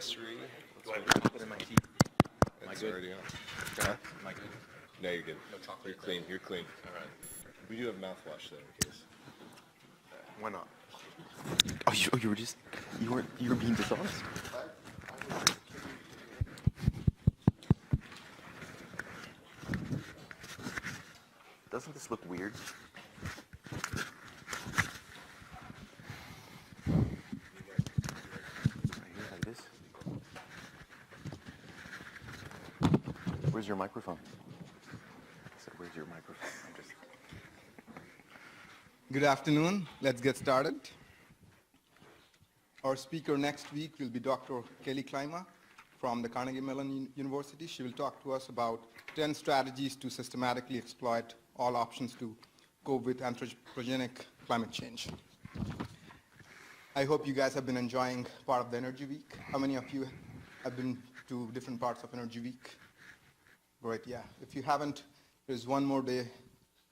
accessory. Do I put it in my teeth? It's already on. Huh? Am I good? No, you're good. No chocolate. You're clean. You're clean. All right. We do have mouthwash though, in case. Why not? Oh, you were being dishonest. Doesn't this look weird? Like this. Where's your microphone? I said, where's your microphone? Good afternoon. Let's get started. Our speaker next week will be Dr. Kelly Klima from the Carnegie Mellon University. She will talk to us about 10 strategies to systematically exploit all options to cope with anthropogenic climate change. I hope you guys have been enjoying part of the Energy Week. How many of you have been to different parts of Energy Week? Great, yeah. If you haven't, there's one more day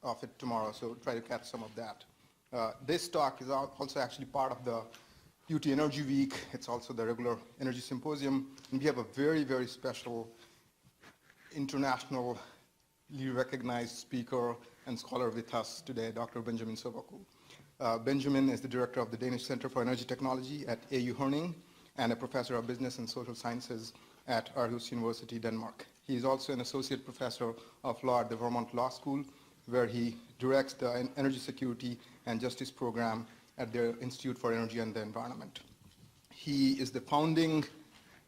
of it tomorrow, so try to catch some of that. This talk is also actually part of the UT Energy Week. It's also the regular Energy Symposium, and we have a very, very special internationally recognized speaker and scholar with us today, Dr. Benjamin Sovacool. Benjamin is the director of the Danish Center for Energy Technology at AU-Herning and a professor of business and social sciences at Aarhus University, Denmark. He is also an associate professor of law at the Vermont Law School, where he directs the energy security and justice program at the Institute for Energy and the Environment. He is the founding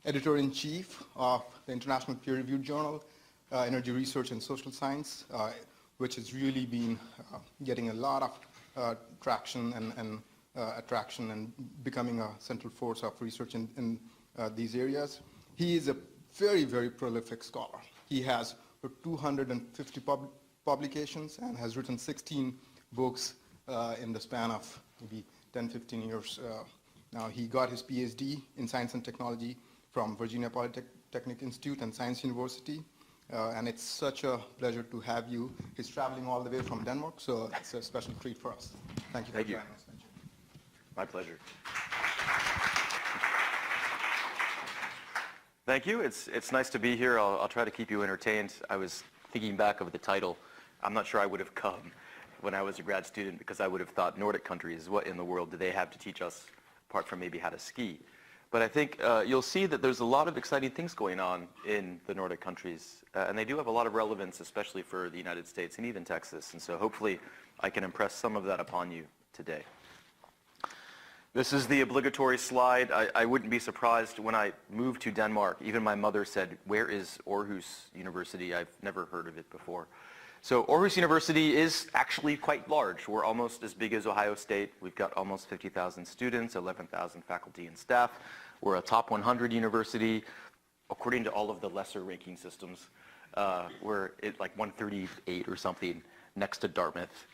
editor-in-chief of the international peer-reviewed journal, Energy Research and Social Science, which has really been getting a lot of traction and attraction and becoming a central force of research in these areas. He is a very, very prolific scholar. He has 250 publications and has written 16 books in the span of maybe 10, 15 years. Now, he got his PhD in science and technology from Virginia Polytechnic Institute and Science University. And it's such a pleasure to have you. He's traveling all the way from Denmark, so it's a special treat for us. Thank you for joining us. My pleasure. Thank you. It's nice to be here. I'll try to keep you entertained. I was thinking back of the title. I'm not sure I would have come when I was a grad student, because I would have thought Nordic countries, what in the world do they have to teach us apart from maybe how to ski? But I think you'll see that there's a lot of exciting things going on in the Nordic countries, and they do have a lot of relevance, especially for the United States and even Texas. And so hopefully I can impress some of that upon you today. This is the obligatory slide. I wouldn't be surprised when I moved to Denmark. Even my mother said, "Where is Aarhus University? I've never heard of it before." So Aarhus University is actually quite large. We're almost as big as Ohio State. We've got almost 50,000 students, 11,000 faculty and staff. We're a top 100 university. According to all of the lesser ranking systems, we're at like 138 or something, next to Dartmouth.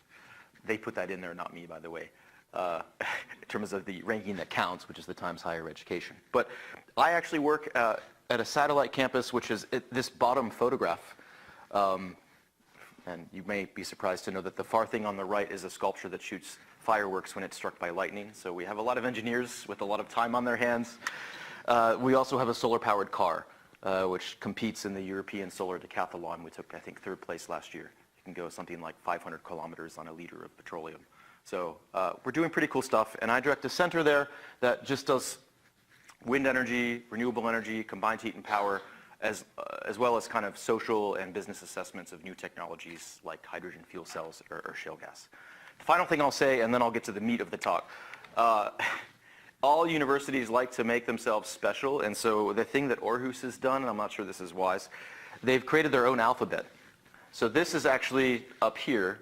They put that in there, not me, by the way, in terms of the ranking that counts, which is the Times Higher Education. But I actually work at a satellite campus, which is this bottom photograph. And you may be surprised to know that the far thing on the right is a sculpture that shoots fireworks when it's struck by lightning. So we have a lot of engineers with a lot of time on their hands. We also have a solar-powered car, which competes in the European Solar Decathlon. We took, I think, 3rd place last year. You can go something like 500 kilometers on a liter of petroleum. So we're doing pretty cool stuff. And I direct a center there that just does wind energy, renewable energy, combined heat and power, as well as kind of social and business assessments of new technologies like hydrogen fuel cells or shale gas. The final thing I'll say, and then I'll get to the meat of the talk. All universities like to make themselves special, and so the thing that Aarhus has done, and I'm not sure this is wise, they've created their own alphabet. So this is actually up here,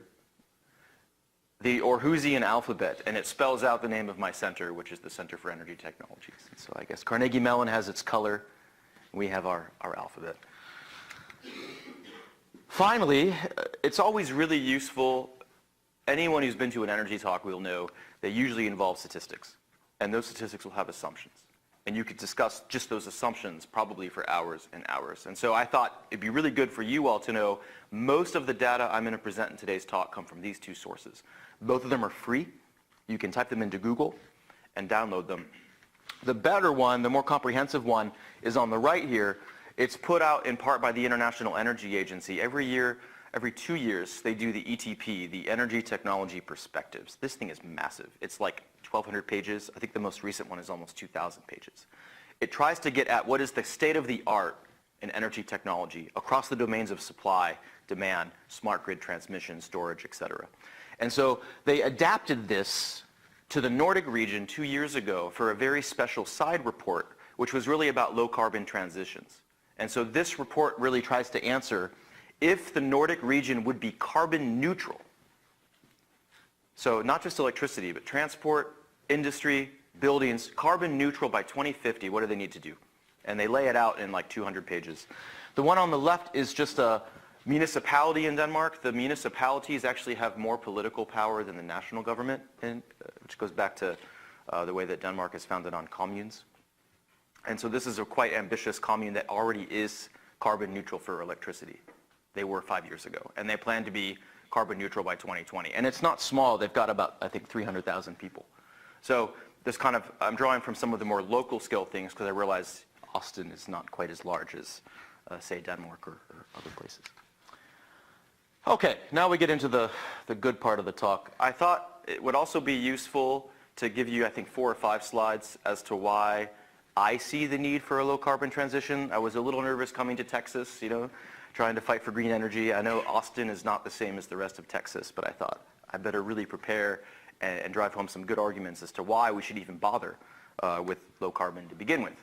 the Aarhusian alphabet, and it spells out the name of my center, which is the Center for Energy Technologies. And so I guess Carnegie Mellon has its color. We have our alphabet. Finally, it's always really useful. Anyone who's been to an energy talk will know they usually involve statistics. And those statistics will have assumptions. And you could discuss just those assumptions probably for hours and hours. And so I thought it'd be really good for you all to know most of the data I'm going to present in today's talk come from these two sources. Both of them are free. You can type them into Google and download them. The better one, the more comprehensive one, is on the right here. It's put out in part by the International Energy Agency. Every year, every 2 years, they do the ETP, the Energy Technology Perspectives. This thing is massive. It's like 1,200 pages. I think the most recent one is almost 2,000 pages. It tries to get at what is the state of the art in energy technology across the domains of supply, demand, smart grid transmission, storage, et cetera. And so they adapted this to the Nordic region 2 years ago for a very special side report, which was really about low carbon transitions. And so this report really tries to answer if the Nordic region would be carbon neutral. So not just electricity, but transport, industry, buildings, carbon neutral by 2050, what do they need to do? And they lay it out in like 200 pages. The one on the left is just a municipality in Denmark. The municipalities actually have more political power than the national government, which goes back to the way that Denmark is founded on communes. And so this is a quite ambitious commune that already is carbon neutral for electricity. They were 5 years ago, and they plan to be carbon neutral by 2020. And it's not small. They've got about, I think, 300,000 people. So this kind of, I'm drawing from some of the more local scale things because I realize Austin is not quite as large as, say, Denmark or other places. Okay, now we get into the good part of the talk. I thought it would also be useful to give you, I think, 4 or 5 slides as to why I see the need for a low carbon transition. I was a little nervous coming to Texas, trying to fight for green energy. I know Austin is not the same as the rest of Texas, but I thought I better really prepare and drive home some good arguments as to why we should even bother with low carbon to begin with.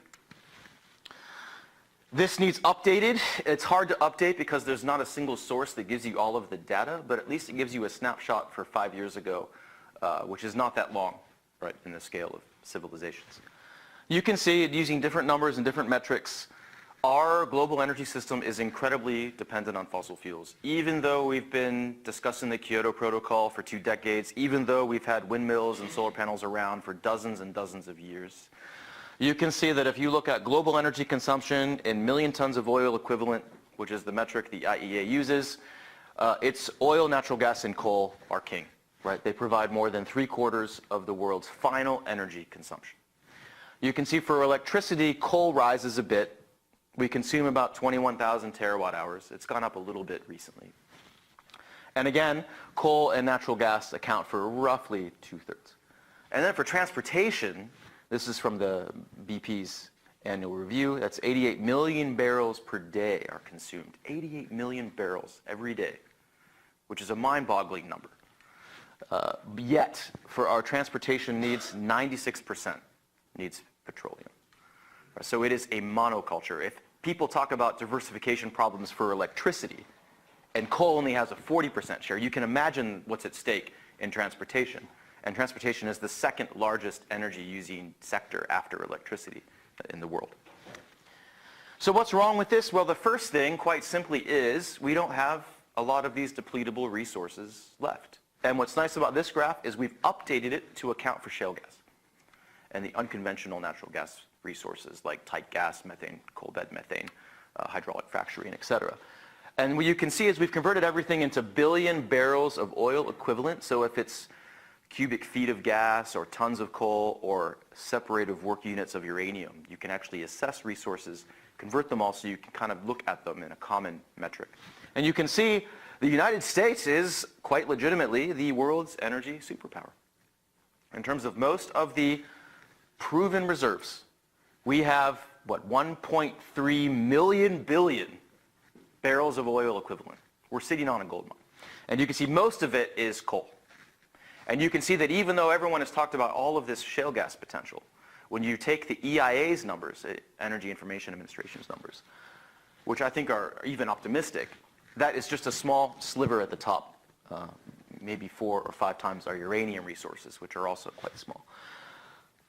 This needs updated. It's hard to update because there's not a single source that gives you all of the data, but at least it gives you a snapshot for 5 years ago, which is not that long, right, in the scale of civilizations. You can see, using different numbers and different metrics, our global energy system is incredibly dependent on fossil fuels. Even though we've been discussing the Kyoto Protocol for 2 decades, even though we've had windmills and solar panels around for dozens and dozens of years, you can see that if you look at global energy consumption in million tons of oil equivalent, which is the metric the IEA uses, it's oil, natural gas, and coal are king, right? They provide more than 3/4 of the world's final energy consumption. You can see for electricity, coal rises a bit. We consume about 21,000 terawatt hours. It's gone up a little bit recently. And again, coal and natural gas account for roughly 2/3. And then for transportation, this is from the BP's annual review, that's 88 million barrels per day are consumed. 88 million barrels every day, which is a mind-boggling number. Yet, for our transportation needs, 96% needs petroleum. So it is a monoculture. If people talk about diversification problems for electricity, and coal only has a 40% share, you can imagine what's at stake in transportation. And transportation is the second largest energy using sector after electricity in the world. So what's wrong with this? Well, the first thing, quite simply, is we don't have a lot of these depletable resources left. And what's nice about this graph is we've updated it to account for shale gas and the unconventional natural gas resources like tight gas, methane, coal bed methane, hydraulic fracturing, et cetera. And what you can see is we've converted everything into billion barrels of oil equivalent. So if it's cubic feet of gas or tons of coal or separative work units of uranium, you can actually assess resources, convert them all so you can kind of look at them in a common metric. And you can see the United States is quite legitimately the world's energy superpower. In terms of most of the proven reserves, we have, 1.3 million billion barrels of oil equivalent. We're sitting on a gold mine. And you can see most of it is coal. And you can see that even though everyone has talked about all of this shale gas potential, when you take the EIA's numbers, Energy Information Administration's numbers, which I think are even optimistic, that is just a small sliver at the top, maybe 4 or 5 times our uranium resources, which are also quite small.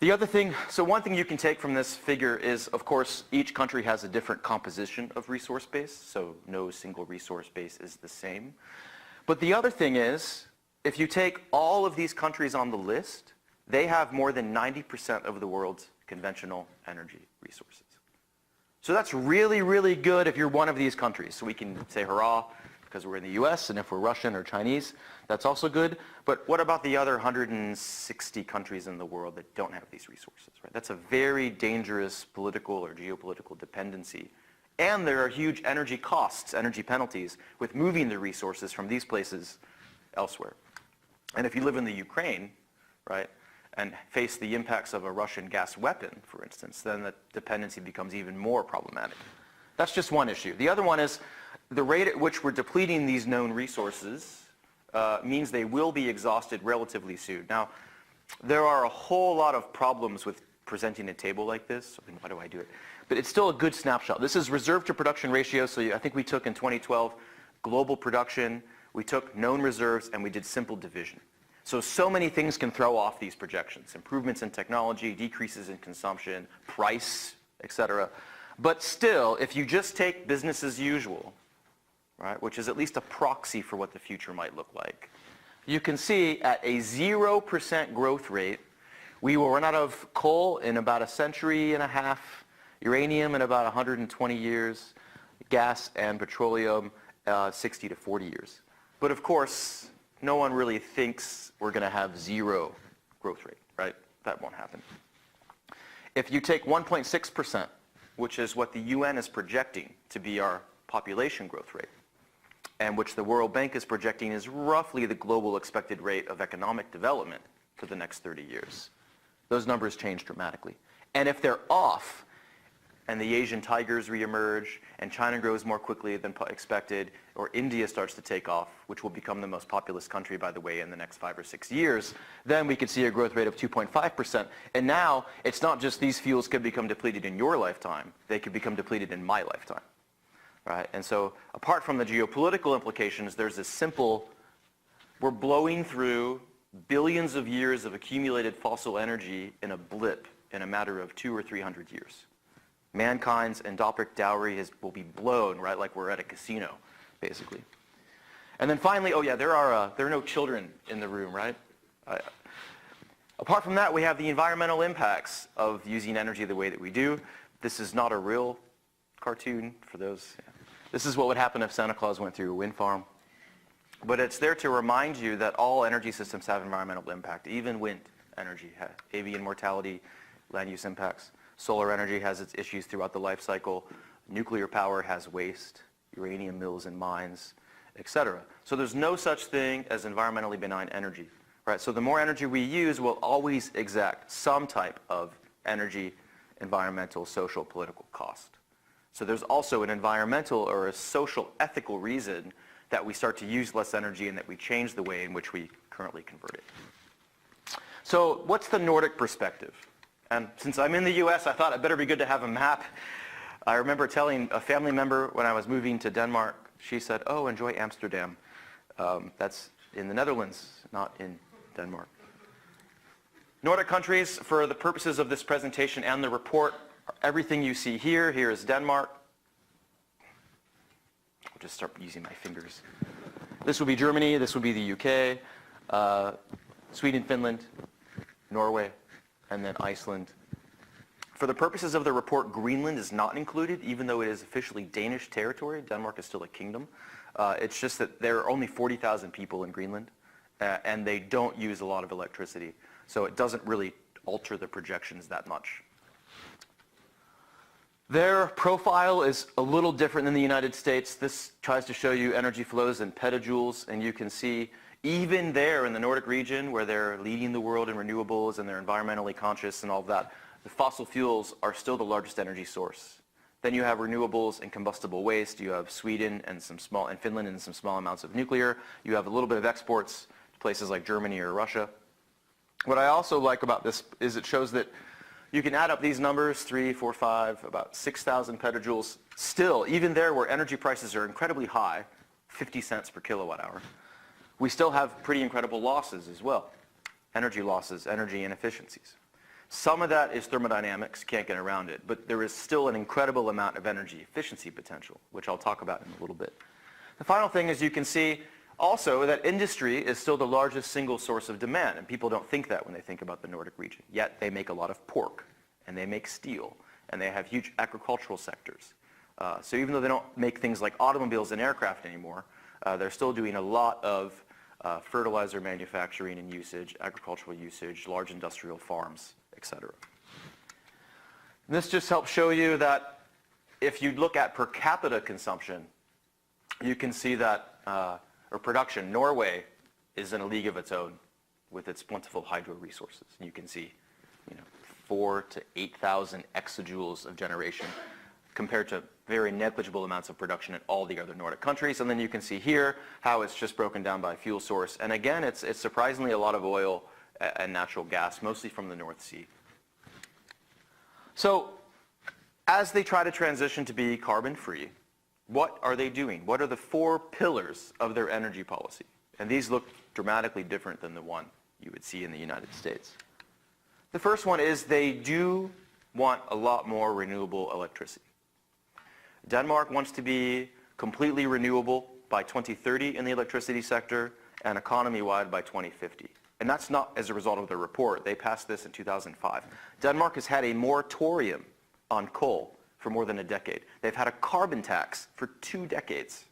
The other thing, so one thing you can take from this figure is, of course, each country has a different composition of resource base, so no single resource base is the same. But the other thing is, if you take all of these countries on the list, they have more than 90% of the world's conventional energy resources. So that's really, really good if you're one of these countries. So we can say, hurrah, because we're in the US, and if we're Russian or Chinese, that's also good. But what about the other 160 countries in the world that don't have these resources, right? That's a very dangerous political or geopolitical dependency. And there are huge energy costs, energy penalties, with moving the resources from these places elsewhere. And if you live in the Ukraine, right, and face the impacts of a Russian gas weapon, for instance, then the dependency becomes even more problematic. That's just one issue. The other one is the rate at which we're depleting these known resources means they will be exhausted relatively soon. Now, there are a whole lot of problems with presenting a table like this. I mean, why do I do it? But it's still a good snapshot. This is reserve to production ratio. So I think we took in 2012 global production, we took known reserves, and we did simple division. So many things can throw off these projections. Improvements in technology, decreases in consumption, price, et cetera. But still, if you just take business as usual, right, which is at least a proxy for what the future might look like, you can see at a 0% growth rate, we will run out of coal in about a century and a half, uranium in about 120 years, gas and petroleum 60 to 40 years. But of course, no one really thinks we're going to have zero growth rate, right? That won't happen. If you take 1.6%, which is what the UN is projecting to be our population growth rate, and which the World Bank is projecting is roughly the global expected rate of economic development for the next 30 years, those numbers change dramatically. And if they're off, and the Asian tigers reemerge, and China grows more quickly than expected, or India starts to take off, which will become the most populous country, by the way, in the next 5 or 6 years, then we could see a growth rate of 2.5%. And now, it's not just these fuels could become depleted in your lifetime, they could become depleted in my lifetime. Right? And so, apart from the geopolitical implications, there's this simple, we're blowing through billions of years of accumulated fossil energy in a blip in a matter of 200 or 300 years. Mankind's endopic dowry will be blown, right, like we're at a casino, basically. And then finally, oh yeah, there are no children in the room, right? Apart from that, we have the environmental impacts of using energy the way that we do. This is not a real cartoon for those. Yeah. This is what would happen if Santa Claus went through a wind farm. But it's there to remind you that all energy systems have environmental impact. Even wind energy, avian mortality, land use impacts. Solar energy has its issues throughout the life cycle. Nuclear power has waste, uranium mills and mines, etc. So there's no such thing as environmentally benign energy. Right? So the more energy we use will always exact some type of energy, environmental, social, political cost. So there's also an environmental or a social ethical reason that we start to use less energy and that we change the way in which we currently convert it. So what's the Nordic perspective? And since I'm in the US, I thought it better be good to have a map. I remember telling a family member when I was moving to Denmark, she said, oh, enjoy Amsterdam. That's in the Netherlands, not in Denmark. Nordic countries, for the purposes of this presentation and the report, everything you see here, here is Denmark. I'll just start using my fingers. This would be Germany, this would be the UK, Sweden, Finland, Norway, and then Iceland. For the purposes of the report, Greenland is not included, even though it is officially Danish territory. Denmark is still a kingdom. It's just that there are only 40,000 people in Greenland, and they don't use a lot of electricity. So it doesn't really alter the projections that much. Their profile is a little different than the United States. This tries to show you energy flows in petajoules, and you can see even there in the Nordic region where they're leading the world in renewables and they're environmentally conscious and all of that, the fossil fuels are still the largest energy source. Then you have renewables and combustible waste. You have Sweden and Finland and some small amounts of nuclear. You have a little bit of exports to places like Germany or Russia. What I also like about this is it shows that you can add up these numbers, 3, 4, 5, about 6,000 petajoules. Still, even there where energy prices are incredibly high, 50 cents per kilowatt hour, we still have pretty incredible losses as well. Energy losses, energy inefficiencies. Some of that is thermodynamics, can't get around it, but there is still an incredible amount of energy efficiency potential, which I'll talk about in a little bit. The final thing is you can see also that industry is still the largest single source of demand, and people don't think that when they think about the Nordic region. Yet they make a lot of pork, and they make steel, and they have huge agricultural sectors. So even though they don't make things like automobiles and aircraft anymore, They're still doing a lot of fertilizer manufacturing and usage, agricultural usage, large industrial farms, etc. This just helps show you that if you look at per capita consumption, you can see that, or production, Norway is in a league of its own with its plentiful hydro resources. And you can see, 4,000 to 8,000 exajoules of generation compared to very negligible amounts of production in all the other Nordic countries. And then you can see here how it's just broken down by fuel source. And again, it's surprisingly a lot of oil and natural gas, mostly from the North Sea. So as they try to transition to be carbon-free, what are they doing? What are the 4 pillars of their energy policy? And these look dramatically different than the one you would see in the United States. The first one is they do want a lot more renewable electricity. Denmark wants to be completely renewable by 2030 in the electricity sector and economy-wide by 2050. And that's not as a result of their report. They passed this in 2005. Denmark has had a moratorium on coal for more than a decade. They've had a carbon tax for 2 decades.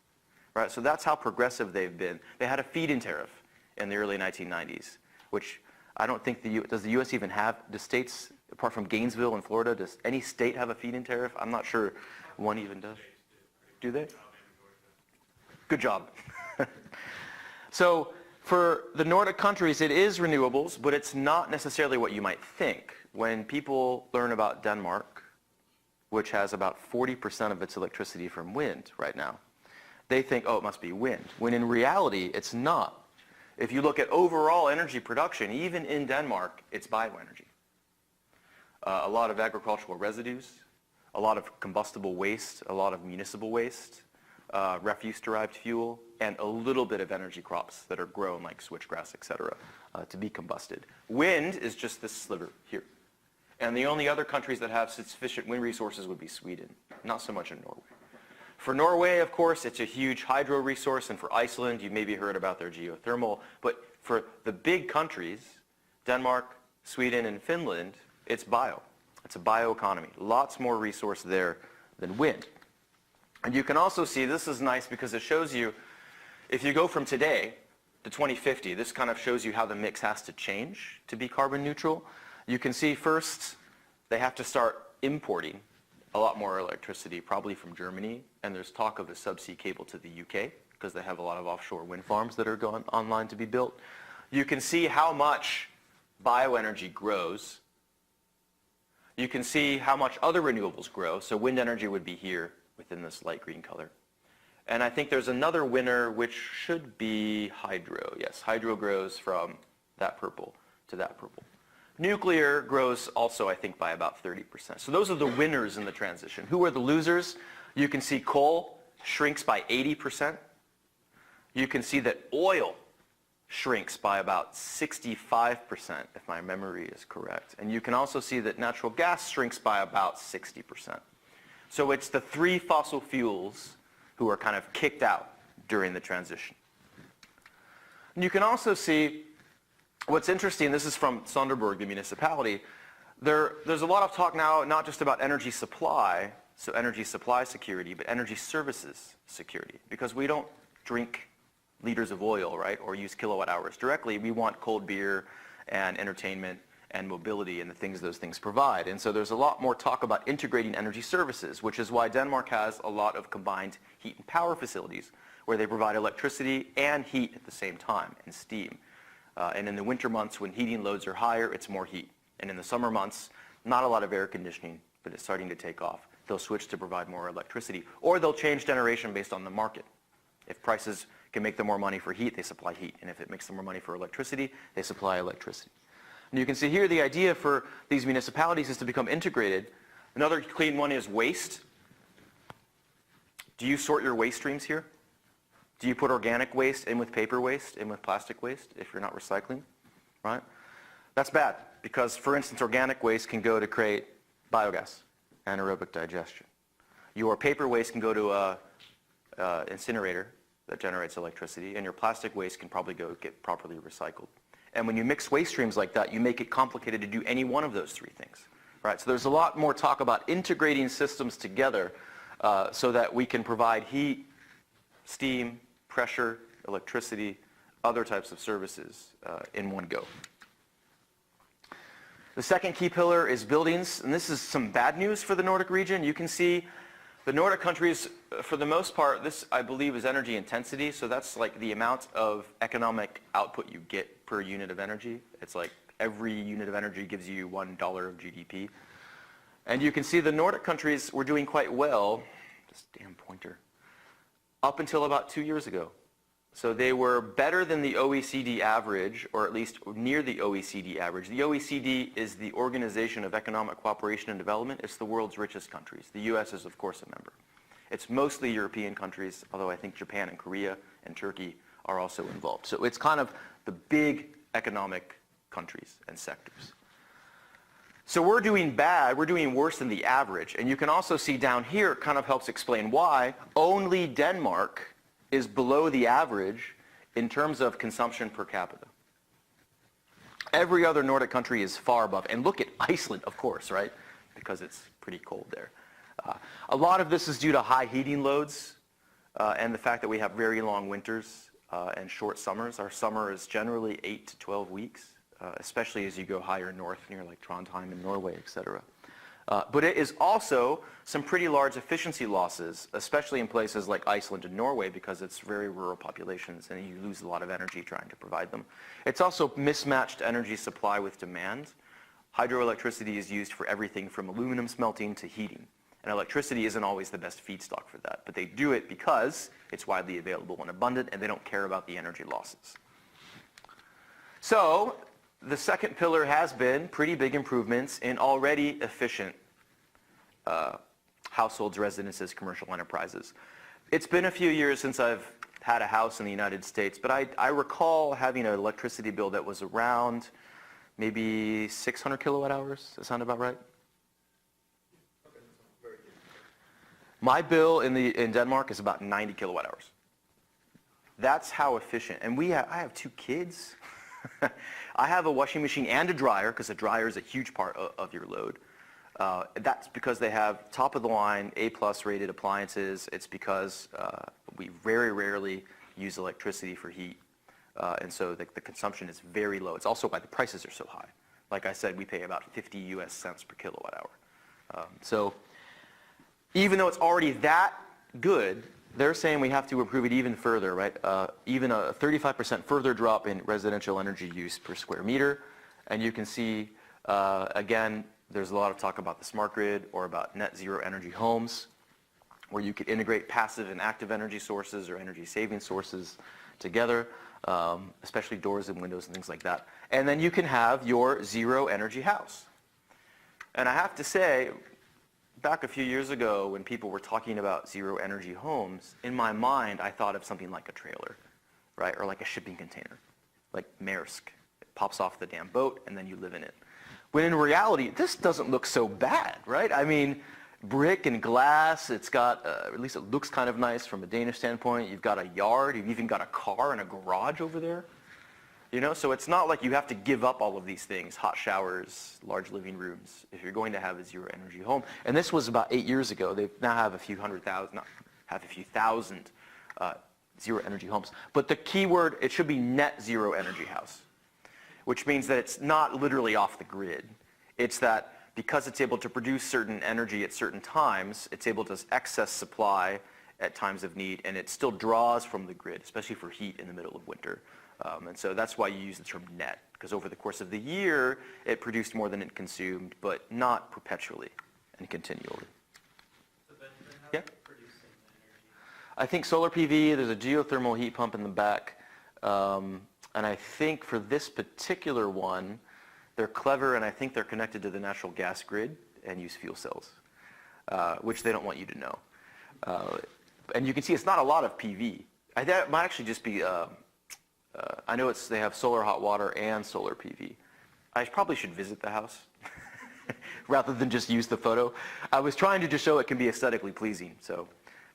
Right? So that's how progressive they've been. They had a feed-in tariff in the early 1990s, which I don't think does the U.S. even have, do states, apart from Gainesville and Florida, does any state have a feed-in tariff? I'm not sure one even does. Do they? Good job. So for the Nordic countries, it is renewables, but it's not necessarily what you might think. When people learn about Denmark, which has about 40% of its electricity from wind right now, they think, oh, it must be wind, when in reality, it's not. If you look at overall energy production, even in Denmark, it's bioenergy. A lot of agricultural residues, a lot of combustible waste, a lot of municipal waste, refuse-derived fuel, and a little bit of energy crops that are grown like switchgrass, etc., to be combusted. Wind is just this sliver here. And the only other countries that have sufficient wind resources would be Sweden, not so much in Norway. For Norway, of course, it's a huge hydro resource, and for Iceland, you maybe heard about their geothermal. But for the big countries, Denmark, Sweden, and Finland, it's bio. It's a bioeconomy. Lots more resource there than wind. And you can also see, this is nice because it shows you, if you go from today to 2050, this kind of shows you how the mix has to change to be carbon neutral. You can see first, they have to start importing a lot more electricity, probably from Germany, and there's talk of a subsea cable to the UK because they have a lot of offshore wind farms that are going online to be built. You can see how much bioenergy grows. You can see how much other renewables grow. So wind energy would be here within this light green color. And I think there's another winner, which should be hydro. Yes, hydro grows from that purple to that purple. Nuclear grows also, I think, by about 30%. So those are the winners in the transition. Who are the losers? You can see coal shrinks by 80%. You can see that oil shrinks by about 65%, if my memory is correct. And you can also see that natural gas shrinks by about 60%. So it's the 3 fossil fuels who are kind of kicked out during the transition. And you can also see what's interesting, this is from Sonderborg, the municipality, there's a lot of talk now not just about energy supply, so energy supply security, but energy services security. Because we don't drink liters of oil, right, or use kilowatt hours directly. We want cold beer and entertainment and mobility and the things those things provide. And so there's a lot more talk about integrating energy services, which is why Denmark has a lot of combined heat and power facilities where they provide electricity and heat at the same time, and steam. And in the winter months when heating loads are higher, it's more heat. And in the summer months, not a lot of air conditioning, but it's starting to take off. They'll switch to provide more electricity. Or they'll change generation based on the market. If prices can make them more money for heat, they supply heat. And if it makes them more money for electricity, they supply electricity. And you can see here the idea for these municipalities is to become integrated. Another clean one is waste. Do you sort your waste streams here? Do you put organic waste in with paper waste, in with plastic waste, if you're not recycling, right? That's bad, because, for instance, organic waste can go to create biogas, anaerobic digestion. Your paper waste can go to an incinerator that generates electricity, and your plastic waste can probably go get properly recycled. And when you mix waste streams like that, you make it complicated to do any one of those 3 things, right? So there's a lot more talk about integrating systems together so that we can provide heat, steam, pressure, electricity, other types of services in one go. The second key pillar is buildings, and this is some bad news for the Nordic region. You can see the Nordic countries, for the most part, this I believe is energy intensity, so that's like the amount of economic output you get per unit of energy. It's like every unit of energy gives you $1 of GDP. And you can see the Nordic countries were doing quite well, this damn pointer, up until about 2 years ago. So they were better than the OECD average, or at least near the OECD average. The OECD is the Organization of Economic Cooperation and Development. It's the world's richest countries. The US is, of course, a member. It's mostly European countries, although I think Japan and Korea and Turkey are also involved. So it's kind of the big economic countries and sectors. So we're doing bad, we're doing worse than the average. And you can also see down here, it kind of helps explain why only Denmark is below the average in terms of consumption per capita. Every other Nordic country is far above. And look at Iceland, of course, right? Because it's pretty cold there. A lot of this is due to high heating loads and the fact that we have very long winters and short summers. Our summer is generally 8 to 12 weeks, especially as you go higher north near like Trondheim and Norway, etc. But it is also some pretty large efficiency losses, especially in places like Iceland and Norway, because it's very rural populations and you lose a lot of energy trying to provide them. It's also mismatched energy supply with demand. Hydroelectricity is used for everything from aluminum smelting to heating. And electricity isn't always the best feedstock for that, but they do it because it's widely available and abundant and they don't care about the energy losses. So the second pillar has been pretty big improvements in already efficient households, residences, commercial enterprises. It's been a few years since I've had a house in the United States, but I recall having an electricity bill that was around maybe 600 kilowatt hours. Does that sound about right? My bill in Denmark is about 90 kilowatt hours. That's how efficient. And I have 2 kids. I have a washing machine and a dryer, because a dryer is a huge part of your load. That's because they have top-of-the-line, A-plus rated appliances. It's because we very rarely use electricity for heat. And so the consumption is very low. It's also why the prices are so high. Like I said, we pay about 50 US cents per kilowatt hour. So even though it's already that good, they're saying we have to improve it even further, right? Even a 35% further drop in residential energy use per square meter. And you can see, again, there's a lot of talk about the smart grid or about net zero energy homes, where you could integrate passive and active energy sources or energy saving sources together, especially doors and windows and things like that. And then you can have your zero energy house. And I have to say, back a few years ago when people were talking about zero energy homes, in my mind I thought of something like a trailer, right? Or like a shipping container, like Maersk. It pops off the damn boat and then you live in it. When in reality, this doesn't look so bad, right? I mean, brick and glass, it's got, at least it looks kind of nice from a Danish standpoint. You've got a yard, you've even got a car and a garage over there. You know, so it's not like you have to give up all of these things, hot showers, large living rooms, if you're going to have a zero energy home. And this was about 8 years ago. They now have a few thousand zero energy homes. But the key word, it should be net zero energy house, which means that it's not literally off the grid. It's that because it's able to produce certain energy at certain times, it's able to excess supply at times of need, and it still draws from the grid, especially for heat in the middle of winter. And so that's why you use the term net, because over the course of the year, it produced more than it consumed, but not perpetually and continually. So Benjamin, how Yeah? are you producing the energy? I think solar PV, there's a geothermal heat pump in the back. And I think for this particular one, they're clever, and I think they're connected to the natural gas grid and use fuel cells, which they don't want you to know. And you can see it's not a lot of PV. That might actually just be, I know they have solar hot water and solar PV. I probably should visit the house rather than just use the photo. I was trying to just show it can be aesthetically pleasing,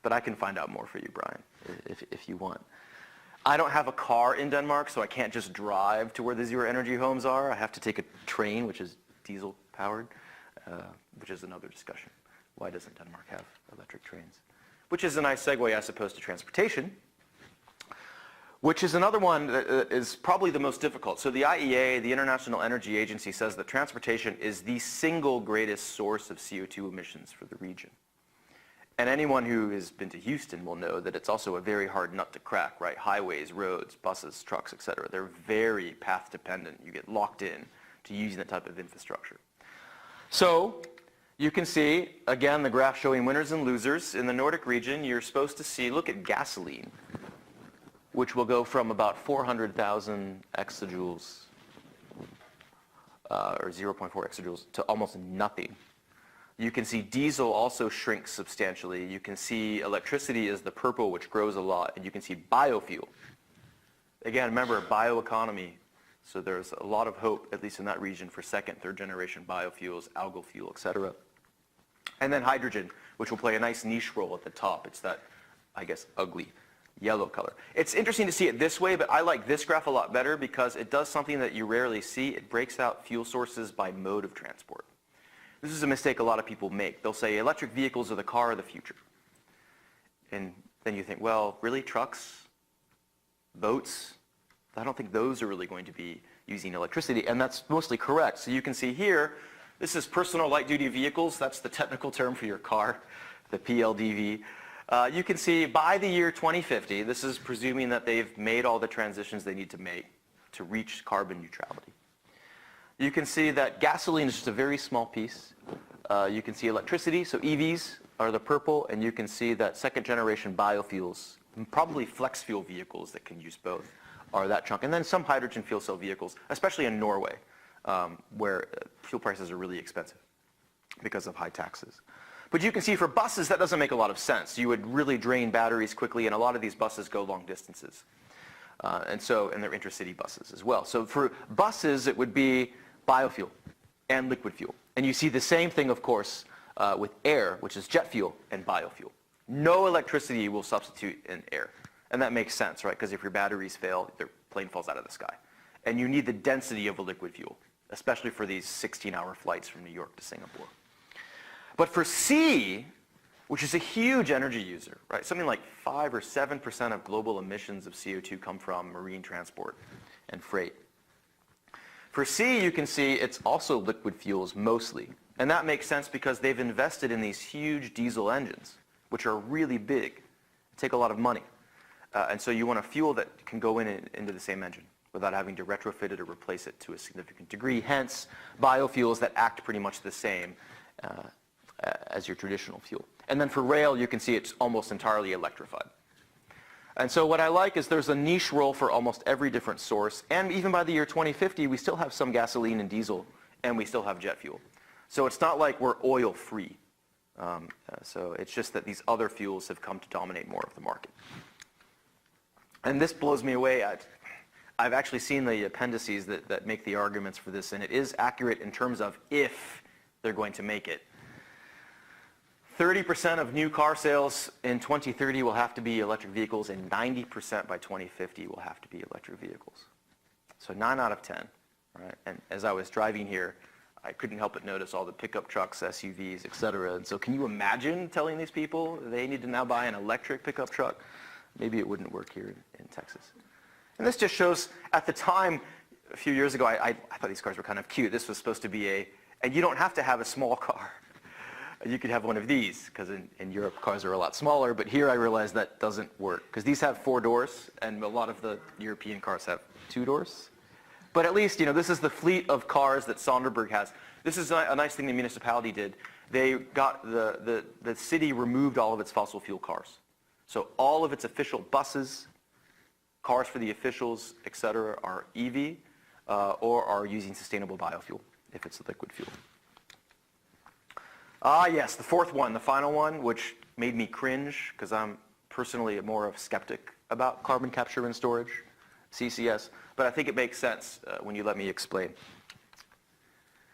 but I can find out more for you, Brian, if you want. I don't have a car in Denmark, so I can't just drive to where the zero energy homes are. I have to take a train, which is diesel powered, which is another discussion. Why doesn't Denmark have electric trains? Which is a nice segue, I suppose, to transportation. which is another one that is probably the most difficult. So the IEA, the International Energy Agency, says that transportation is the single greatest source of CO2 emissions for the region. And anyone who has been to Houston will know that it's also a very hard nut to crack, right? Highways, roads, buses, trucks, et cetera. They're very path dependent. You get locked in to using that type of infrastructure. So you can see, again, the graph showing winners and losers. In the Nordic region, you're supposed to see, look at gasoline, which will go from about 400,000 exajoules, or 0.4 exajoules, to almost nothing. You can see diesel also shrinks substantially. You can see electricity is the purple, which grows a lot. And you can see biofuel. Again, remember, bioeconomy. So there's a lot of hope, at least in that region, for second, third generation biofuels, algal fuel, et cetera. And then hydrogen, which will play a nice niche role at the top. It's that, I guess, ugly yellow color. It's interesting to see it this way, but I like this graph a lot better because it does something that you rarely see. It breaks out fuel sources by mode of transport. This is a mistake a lot of people make. They'll say electric vehicles are the car of the future. And then you think, well, really, trucks, boats? I don't think those are really going to be using electricity, and that's mostly correct. So you can see here, this is personal light-duty vehicles. That's the technical term for your car, the PLDV. You can see by the year 2050, this is presuming that they've made all the transitions they need to make to reach carbon neutrality. You can see that gasoline is just a very small piece. You can see electricity, so EVs are the purple, and you can see that second generation biofuels, probably flex fuel vehicles that can use both, are that chunk. And then some hydrogen fuel cell vehicles, especially in Norway, where fuel prices are really expensive because of high taxes. But you can see for buses, that doesn't make a lot of sense. You would really drain batteries quickly, and a lot of these buses go long distances. And they're intercity buses as well. So for buses, it would be biofuel and liquid fuel. And you see the same thing, of course, with air, which is jet fuel and biofuel. No electricity will substitute in air. And that makes sense, right? Because if your batteries fail, the plane falls out of the sky. And you need the density of a liquid fuel, especially for these 16-hour flights from New York to Singapore. But for sea, which is a huge energy user, right? Something like 5 or 7% of global emissions of CO2 come from marine transport and freight. For sea, you can see it's also liquid fuels mostly. And that makes sense because they've invested in these huge diesel engines, which are really big, take a lot of money. And so you want a fuel that can go into the same engine without having to retrofit it or replace it to a significant degree. Hence, biofuels that act pretty much the same as your traditional fuel. And then for rail, you can see it's almost entirely electrified. And so what I like is there's a niche role for almost every different source. And even by the year 2050, we still have some gasoline and diesel, and we still have jet fuel. So it's not like we're oil free. So it's just that these other fuels have come to dominate more of the market. And this blows me away. I've actually seen the appendices that make the arguments for this, and it is accurate in terms of if they're going to make it. 30% of new car sales in 2030 will have to be electric vehicles, and 90% by 2050 will have to be electric vehicles. So 9 out of 10, right? And as I was driving here, I couldn't help but notice all the pickup trucks, SUVs, et cetera. And so can you imagine telling these people they need to now buy an electric pickup truck? Maybe it wouldn't work here in Texas. And this just shows, at the time, a few years ago, I thought these cars were kind of cute. This was supposed to be and you don't have to have a small car. You could have one of these, because in Europe, cars are a lot smaller. But here I realized that doesn't work, because these have 4 doors, and a lot of the European cars have 2 doors. But at least, this is the fleet of cars that Sonderburg has. This is a nice thing the municipality did. They got, the city removed all of its fossil fuel cars. So all of its official buses, cars for the officials, et cetera, are EV or are using sustainable biofuel, if it's a liquid fuel. Yes, the fourth one, the final one, which made me cringe, because I'm personally more of a skeptic about carbon capture and storage, CCS, but I think it makes sense when you let me explain.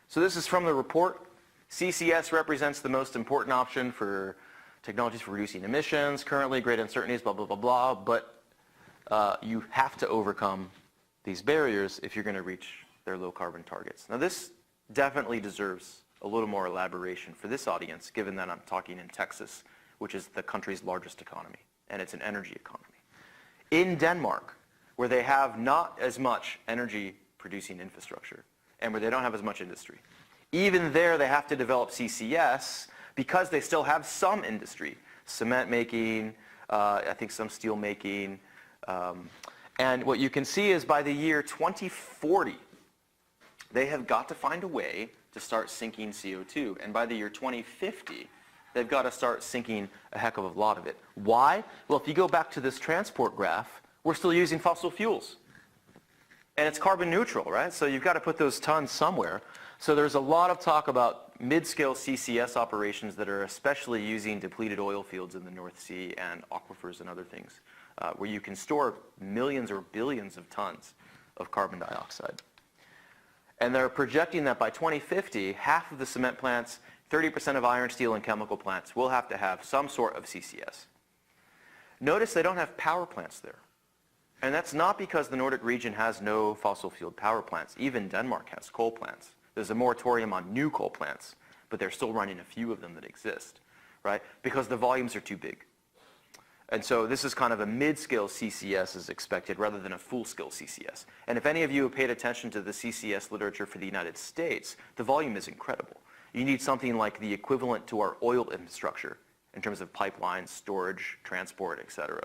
So this is from the report. CCS represents the most important option for technologies for reducing emissions. Currently, great uncertainties, blah, blah, blah, blah, but you have to overcome these barriers if you're going to reach their low carbon targets. Now this definitely deserves a little more elaboration for this audience, given that I'm talking in Texas, which is the country's largest economy, and it's an energy economy. In Denmark, where they have not as much energy producing infrastructure and where they don't have as much industry. Even there, they have to develop CCS because they still have some industry, cement making, I think some steel making. And what you can see is by the year 2040, they have got to find a way to start sinking CO2. And by the year 2050, they've got to start sinking a heck of a lot of it. Why? Well, if you go back to this transport graph, we're still using fossil fuels. And it's carbon neutral, right? So you've got to put those tons somewhere. So there's a lot of talk about mid-scale CCS operations that are especially using depleted oil fields in the North Sea and aquifers and other things, where you can store millions or billions of tons of carbon dioxide. And they're projecting that by 2050, half of the cement plants, 30% of iron, steel, and chemical plants will have to have some sort of CCS. Notice they don't have power plants there. And that's not because the Nordic region has no fossil fuel power plants. Even Denmark has coal plants. There's a moratorium on new coal plants, but they're still running a few of them that exist, right? Because the volumes are too big. And so this is kind of a mid-scale CCS is expected rather than a full-scale CCS. And if any of you have paid attention to the CCS literature for the United States, the volume is incredible. You need something like the equivalent to our oil infrastructure in terms of pipelines, storage, transport, et cetera.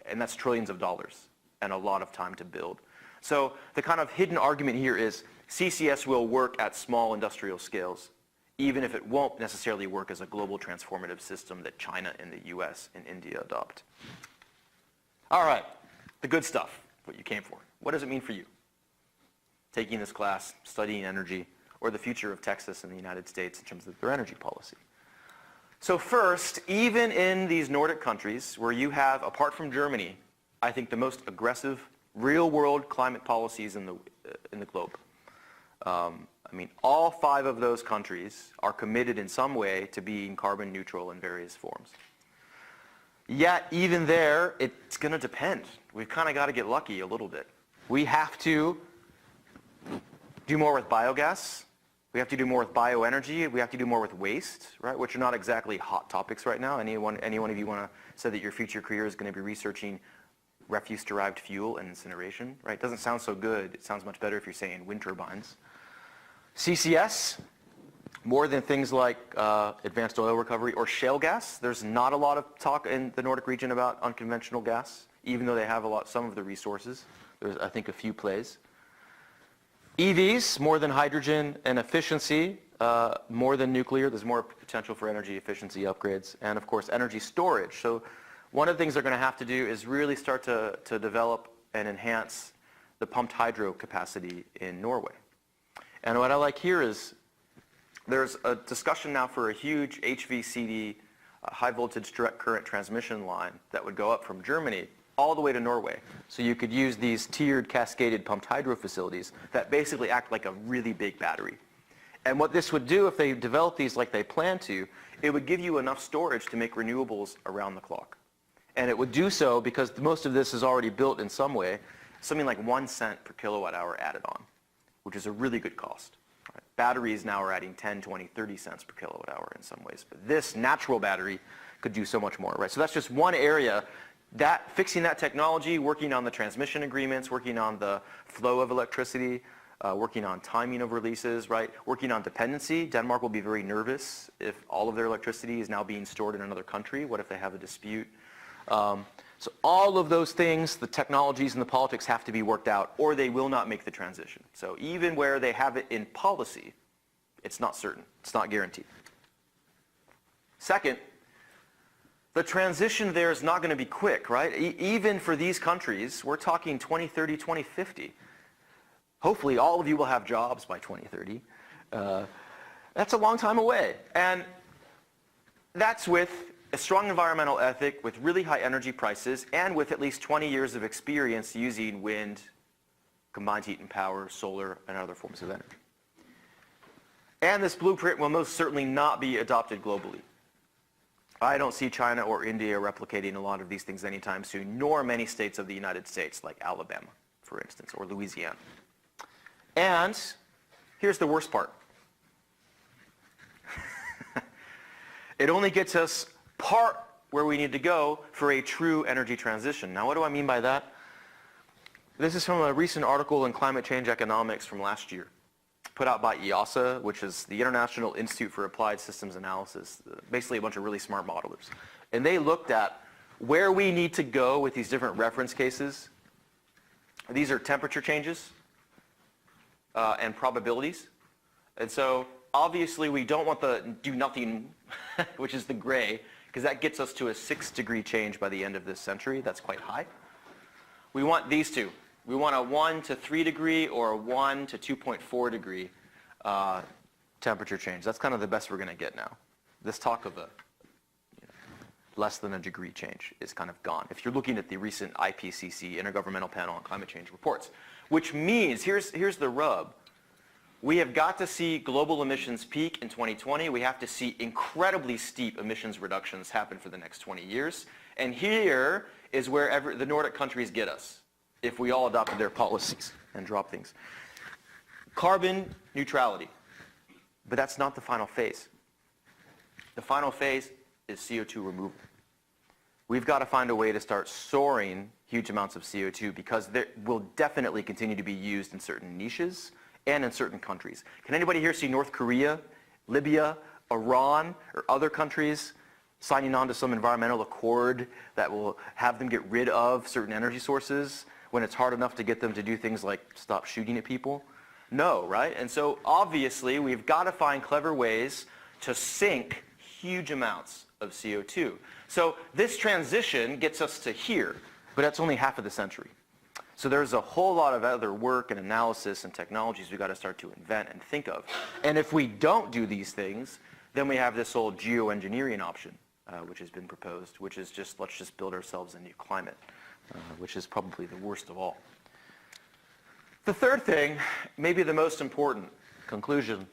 And that's trillions of dollars and a lot of time to build. So the kind of hidden argument here is CCS will work at small industrial scales, even if it won't necessarily work as a global transformative system that China and the US and India adopt. All right, the good stuff, what you came for. What does it mean for you? Taking this class, studying energy, or the future of Texas and the United States in terms of their energy policy. So first, even in these Nordic countries where you have, apart from Germany, I think the most aggressive real-world climate policies in the globe. I mean, all 5 of those countries are committed in some way to being carbon neutral in various forms. Yet, even there, it's going to depend. We've kind of got to get lucky a little bit. We have to do more with biogas. We have to do more with bioenergy. We have to do more with waste, right? Which are not exactly hot topics right now. Any one of you want to say that your future career is going to be researching refuse-derived fuel and incineration, right? Doesn't sound so good. It sounds much better if you're saying wind turbines. CCS, more than things like advanced oil recovery or shale gas. There's not a lot of talk in the Nordic region about unconventional gas, even though they have some of the resources. There's, I think, a few plays. EVs, more than hydrogen and efficiency, more than nuclear. There's more potential for energy efficiency upgrades. And, of course, energy storage. So one of the things they're going to have to do is really start to develop and enhance the pumped hydro capacity in Norway. And what I like here is there's a discussion now for a huge HVCD, high voltage direct current transmission line that would go up from Germany all the way to Norway. So you could use these tiered cascaded pumped hydro facilities that basically act like a really big battery. And what this would do if they develop these like they plan to, it would give you enough storage to make renewables around the clock. And it would do so because most of this is already built in some way, something like 1 cent per kilowatt hour added on, which is a really good cost. Right? Batteries now are adding 10, 20, 30 cents per kilowatt hour in some ways. But this natural battery could do so much more. Right? So that's just one area. Fixing that technology, working on the transmission agreements, working on the flow of electricity, working on timing of releases, right? Working on dependency. Denmark will be very nervous if all of their electricity is now being stored in another country. What if they have a dispute? So all of those things, the technologies and the politics have to be worked out or they will not make the transition. So even where they have it in policy, it's not certain. It's not guaranteed. Second, the transition there is not going to be quick, right? Even for these countries, we're talking 2030, 2050. Hopefully all of you will have jobs by 2030. That's a long time away. And that's with a strong environmental ethic, with really high energy prices, and with at least 20 years of experience using wind, combined heat and power, solar, and other forms of energy. And this blueprint will most certainly not be adopted globally. I don't see China or India replicating a lot of these things anytime soon, nor many states of the United States, like Alabama, for instance, or Louisiana. And here's the worst part. It only gets us part where we need to go for a true energy transition. Now, what do I mean by that? This is from a recent article in Climate Change Economics from last year, put out by IASA, which is the International Institute for Applied Systems Analysis, basically a bunch of really smart modelers. And they looked at where we need to go with these different reference cases. These are temperature changes and probabilities. And so obviously we don't want the do nothing, which is the gray, because that gets us to a 6-degree change by the end of this century. That's quite high. We want these two. We want a 1 to 3 degree or a 1 to 2.4 degree temperature change. That's kind of the best we're going to get now. This talk of a less than a degree change is kind of gone. If you're looking at the recent IPCC, Intergovernmental Panel on Climate Change reports, which means, here's the rub. We have got to see global emissions peak in 2020. We have to see incredibly steep emissions reductions happen for the next 20 years. And here is where the Nordic countries get us, if we all adopted their policies and drop things. Carbon neutrality. But that's not the final phase. The final phase is CO2 removal. We've got to find a way to start storing huge amounts of CO2 because there will definitely continue to be used in certain niches and in certain countries. Can anybody here see North Korea, Libya, Iran, or other countries signing on to some environmental accord that will have them get rid of certain energy sources when it's hard enough to get them to do things like stop shooting at people? No, right? And so obviously we've got to find clever ways to sink huge amounts of CO2. So this transition gets us to here, but that's only half of the century. So there's a whole lot of other work and analysis and technologies we've got to start to invent and think of. And if we don't do these things, then we have this old geoengineering option, which has been proposed, which is just, let's just build ourselves a new climate, which is probably the worst of all. The third thing, maybe the most important conclusion,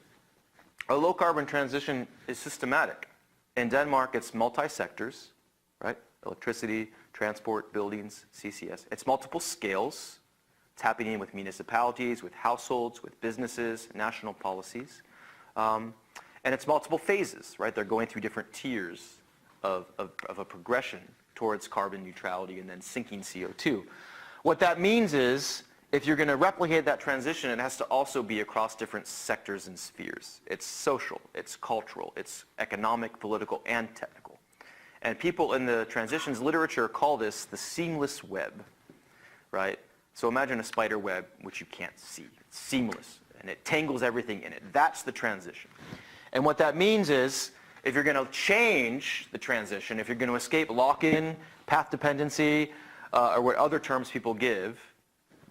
a low carbon transition is systematic. In Denmark, it's multi-sectors, right? Electricity, transport, buildings, CCS. It's multiple scales. It's happening with municipalities, with households, with businesses, national policies. And it's multiple phases, right? They're going through different tiers of a progression towards carbon neutrality and then sinking CO2. What that means is, if you're going to replicate that transition, it has to also be across different sectors and spheres. It's social, it's cultural, it's economic, political, and technical. And people in the transitions literature call this the seamless web, right? So imagine a spider web, which you can't see. It's seamless, and it tangles everything in it. That's the transition. And what that means is, if you're going to change the transition, if you're going to escape lock-in, path dependency, or what other terms people give,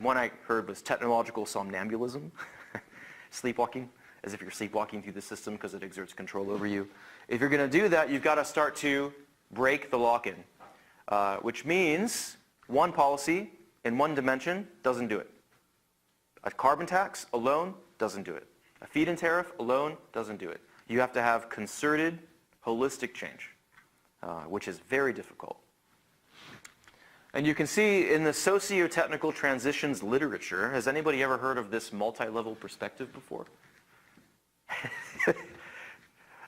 one I heard was technological somnambulism, sleepwalking, as if you're sleepwalking through the system because it exerts control over you. If you're going to do that, you've got to start to break the lock-in, which means one policy in one dimension doesn't do it. A carbon tax alone doesn't do it. A feed-in tariff alone doesn't do it. You have to have concerted, holistic change, which is very difficult. And you can see in the socio-technical transitions literature, has anybody ever heard of this multi-level perspective before?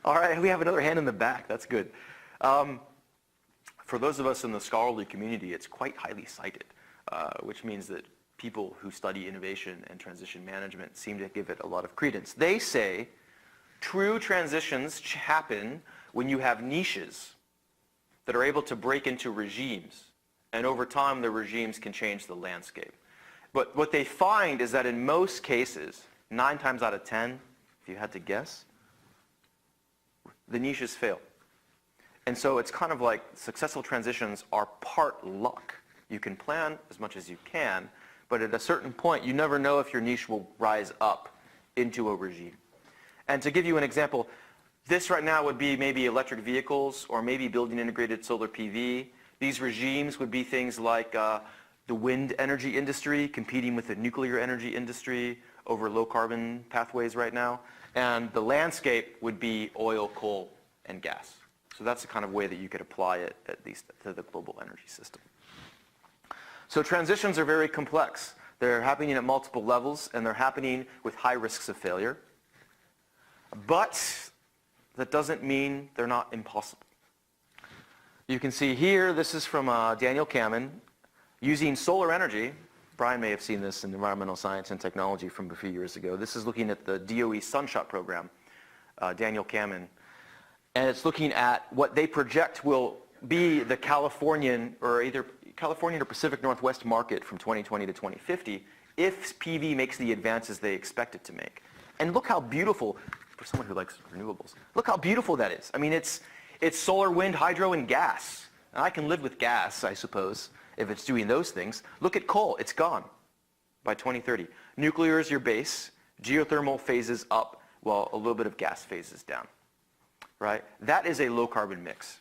All right, we have another hand in the back. That's good. For those of us in the scholarly community, it's quite highly cited, which means that people who study innovation and transition management seem to give it a lot of credence. They say true transitions happen when you have niches that are able to break into regimes. And over time, the regimes can change the landscape. But what they find is that in most cases, 9 times out of 10, if you had to guess, the niches fail. And so it's kind of like successful transitions are part luck. You can plan as much as you can, but at a certain point, you never know if your niche will rise up into a regime. And to give you an example, this right now would be maybe electric vehicles or maybe building integrated solar PV. These regimes would be things like the wind energy industry competing with the nuclear energy industry over low carbon pathways right now. And the landscape would be oil, coal, and gas. So that's the kind of way that you could apply it, at least to the global energy system. So transitions are very complex. They're happening at multiple levels, and they're happening with high risks of failure. But that doesn't mean they're not impossible. You can see here, this is from Daniel Kamen, using solar energy Brian may have seen this in environmental science and technology from a few years ago. This is looking at the DOE Sunshot program, Daniel Kamen. And it's looking at what they project will be the Californian or Pacific Northwest market from 2020 to 2050 if PV makes the advances they expect it to make. And look how beautiful, for someone who likes renewables, look how beautiful that is. I mean, it's solar, wind, hydro, and gas. And I can live with gas, I suppose, if it's doing those things. Look at coal, it's gone by 2030. Nuclear is your base, geothermal phases up, while a little bit of gas phases down, right? That is a low carbon mix.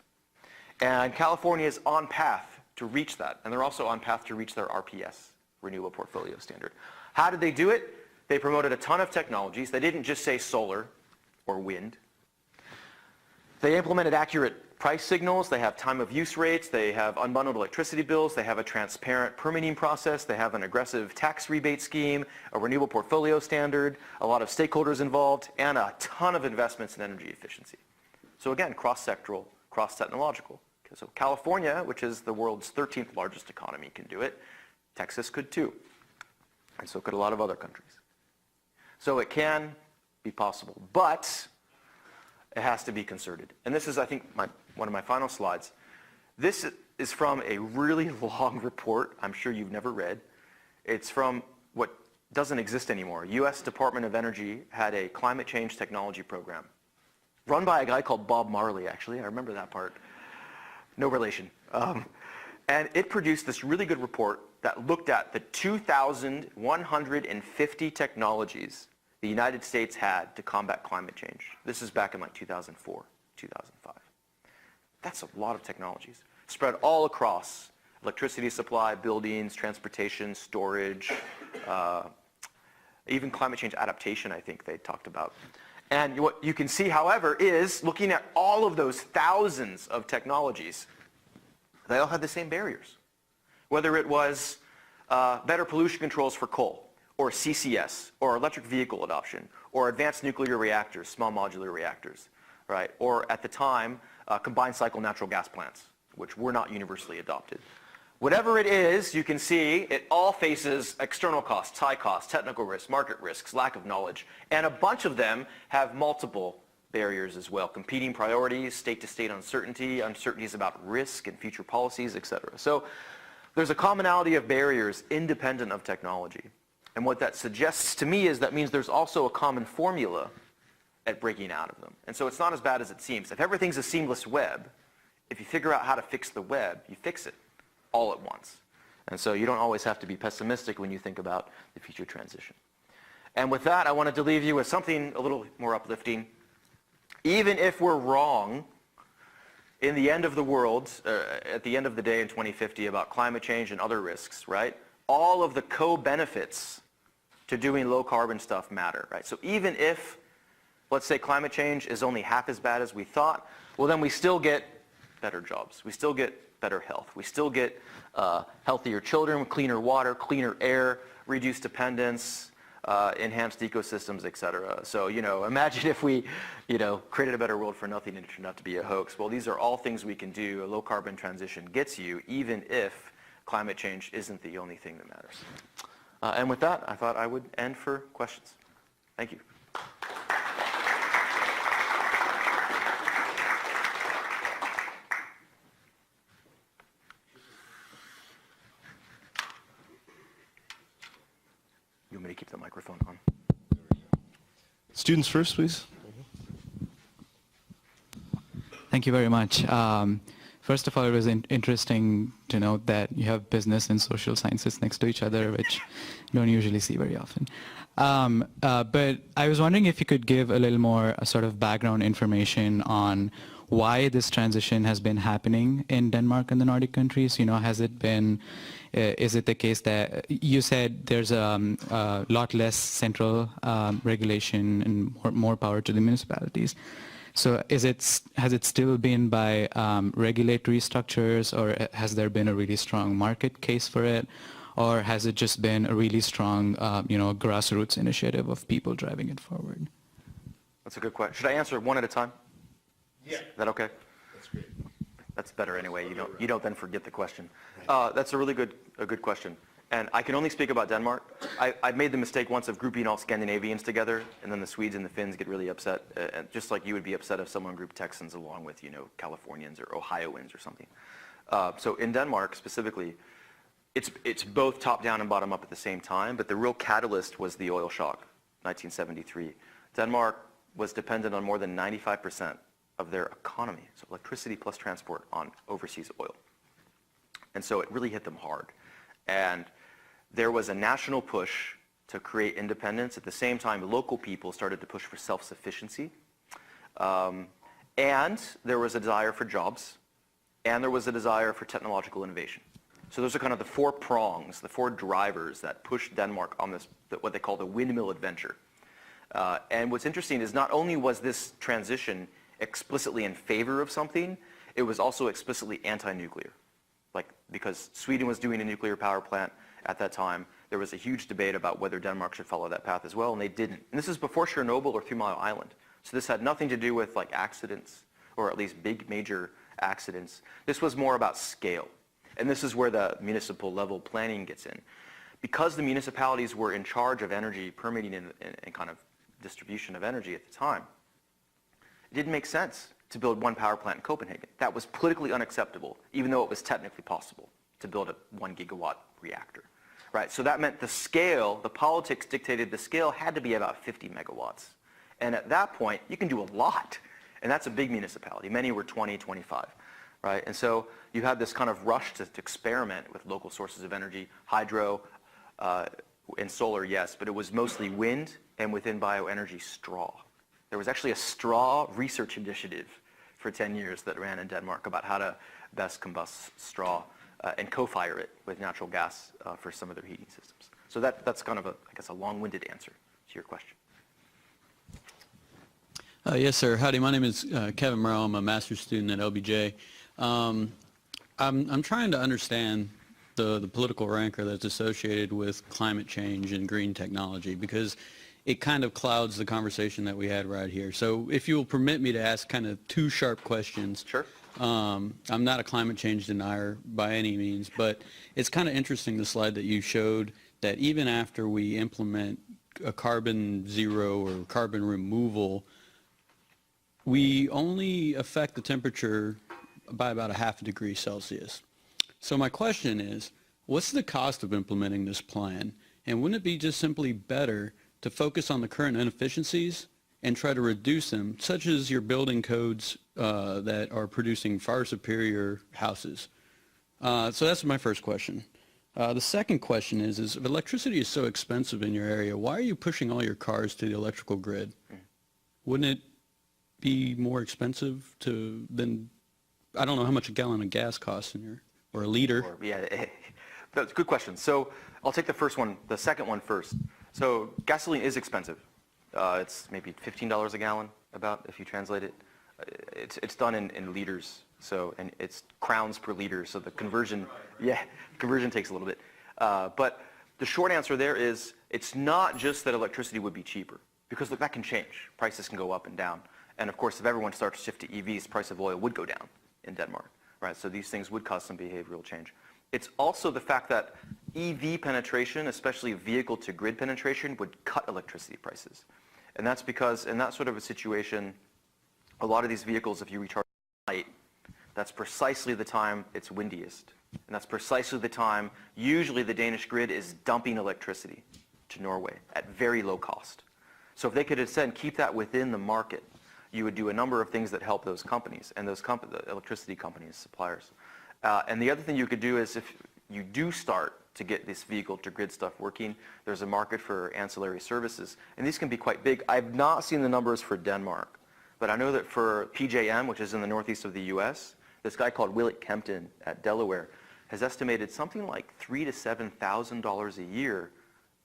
And California is on path to reach that, and they're also on path to reach their RPS, Renewable Portfolio Standard. How did they do it? They promoted a ton of technologies. They didn't just say solar or wind. They implemented accurate price signals, they have time of use rates, they have unbundled electricity bills, they have a transparent permitting process, they have an aggressive tax rebate scheme, a renewable portfolio standard, a lot of stakeholders involved, and a ton of investments in energy efficiency. So again, cross-sectoral, cross-technological. Okay, so California, which is the world's 13th largest economy, can do it. Texas could too. And so could a lot of other countries. So it can be possible, but it has to be concerted. And this is, I think, one of my final slides. This is from a really long report I'm sure you've never read. It's from what doesn't exist anymore. U.S. Department of Energy had a climate change technology program run by a guy called Bob Marley, actually. I remember that part. No relation. And it produced this really good report that looked at the 2,150 technologies the United States had to combat climate change. This is back in like 2004, 2005. That's a lot of technologies spread all across electricity supply, buildings, transportation, storage, even climate change adaptation, I think they talked about. And what you can see, however, is looking at all of those thousands of technologies, they all had the same barriers. Whether it was better pollution controls for coal, or CCS, or electric vehicle adoption, or advanced nuclear reactors, small modular reactors, right? Or at the time, combined cycle natural gas plants, which were not universally adopted. Whatever it is, you can see it all faces external costs, high costs, technical risks, market risks, lack of knowledge, and a bunch of them have multiple barriers as well. Competing priorities, state-to-state uncertainty, uncertainties about risk and future policies, et cetera. So there's a commonality of barriers independent of technology. And what that suggests to me is that means there's also a common formula at breaking out of them. And so it's not as bad as it seems. If everything's a seamless web, if you figure out how to fix the web, you fix it all at once. And so you don't always have to be pessimistic when you think about the future transition. And with that, I wanted to leave you with something a little more uplifting. Even if we're wrong in the end of the world, at the end of the day in 2050 about climate change and other risks, right? All of the co-benefits to doing low carbon stuff matter, right? So even if, let's say climate change is only half as bad as we thought, well then we still get better jobs. We still get better health. We still get healthier children, cleaner water, cleaner air, reduced dependence, enhanced ecosystems, et cetera. So, imagine if we, created a better world for nothing and it turned out to be a hoax. Well, these are all things we can do. A low carbon transition gets you, even if climate change isn't the only thing that matters. And with that, I thought I would end for questions. Thank you. You want me to keep the microphone on? Students first, please. Thank you very much. First of all, it was interesting to note that you have business and social sciences next to each other, which you don't usually see very often. But I was wondering if you could give a little more sort of background information on why this transition has been happening in Denmark and the Nordic countries. Has it been, is it the case that you said there's a lot less central regulation and more power to the municipalities? So has it still been by regulatory structures, or has there been a really strong market case for it, or has it just been a really strong, grassroots initiative of people driving it forward? That's a good question. Should I answer one at a time? Yeah. Is that okay? That's great. That's better anyway. You don't then forget the question. That's a really good question. And I can only speak about Denmark. I've made the mistake once of grouping all Scandinavians together, and then the Swedes and the Finns get really upset, just like you would be upset if someone grouped Texans along with, Californians or Ohioans or something. So in Denmark specifically, it's both top-down and bottom-up at the same time, but the real catalyst was the oil shock, 1973. Denmark was dependent on more than 95% of their economy, so electricity plus transport, on overseas oil. And so it really hit them hard. And there was a national push to create independence. At the same time, local people started to push for self-sufficiency. And there was a desire for jobs, and there was a desire for technological innovation. So those are kind of the four prongs, the four drivers that pushed Denmark on this, what they call the windmill adventure. And what's interesting is not only was this transition explicitly in favor of something, it was also explicitly anti-nuclear. Because Sweden was doing a nuclear power plant at that time, there was a huge debate about whether Denmark should follow that path as well, and they didn't. And this is before Chernobyl or 3 Mile Island. So this had nothing to do with accidents, or at least big major accidents. This was more about scale. And this is where the municipal level planning gets in. Because the municipalities were in charge of energy permitting and kind of distribution of energy at the time, it didn't make sense to build one power plant in Copenhagen. That was politically unacceptable, even though it was technically possible to build a 1 gigawatt reactor. Right? So that meant the scale, the politics dictated the scale had to be about 50 megawatts. And at that point, you can do a lot. And that's a big municipality. Many were 20, 25. Right? And so you had this kind of rush to experiment with local sources of energy, hydro and solar, yes, but it was mostly wind and within bioenergy, straw. There was actually a straw research initiative for 10 years that ran in Denmark about how to best combust straw and co-fire it with natural gas for some of their heating systems. So that's kind of, a long-winded answer to your question. Yes, sir. Howdy. My name is Kevin Morrow. I'm a master's student at LBJ. I'm trying to understand the political rancor that's associated with climate change and green technology, because it kind of clouds the conversation that we had right here. So if you will permit me to ask kind of two sharp questions. Sure. I'm not a climate change denier by any means, but it's kind of interesting, the slide that you showed, that even after we implement a carbon zero or carbon removal, we only affect the temperature by about 0.5 degrees Celsius. So my question is, what's the cost of implementing this plan? And wouldn't it be just simply better to focus on the current inefficiencies and try to reduce them, such as your building codes that are producing far superior houses? So that's my first question. The second question is if electricity is so expensive in your area, why are you pushing all your cars to the electrical grid? Wouldn't it be more expensive than, I don't know how much a gallon of gas costs in your, or a liter? Yeah, that's a good question. So I'll take the second one first. So gasoline is expensive. It's maybe $15 a gallon, about, if you translate it. It's done in liters, and it's crowns per liter, so the conversion takes a little bit. But the short answer there is, it's not just that electricity would be cheaper, because look, that can change. Prices can go up and down. And of course, if everyone starts to shift to EVs, the price of oil would go down in Denmark, right? So these things would cause some behavioral change. It's also the fact that EV penetration, especially vehicle-to-grid penetration, would cut electricity prices. And that's because in that sort of a situation, a lot of these vehicles, if you recharge at night, that's precisely the time it's windiest. And that's precisely the time, usually the Danish grid is dumping electricity to Norway at very low cost. So if they could instead keep that within the market, you would do a number of things that help those companies and the electricity companies, suppliers. And the other thing you could do is, if you do start to get this vehicle-to-grid stuff working, there's a market for ancillary services. And these can be quite big. I've not seen the numbers for Denmark, but I know that for PJM, which is in the northeast of the US, this guy called Willett Kempton at Delaware has estimated something like $3,000 to $7,000 a year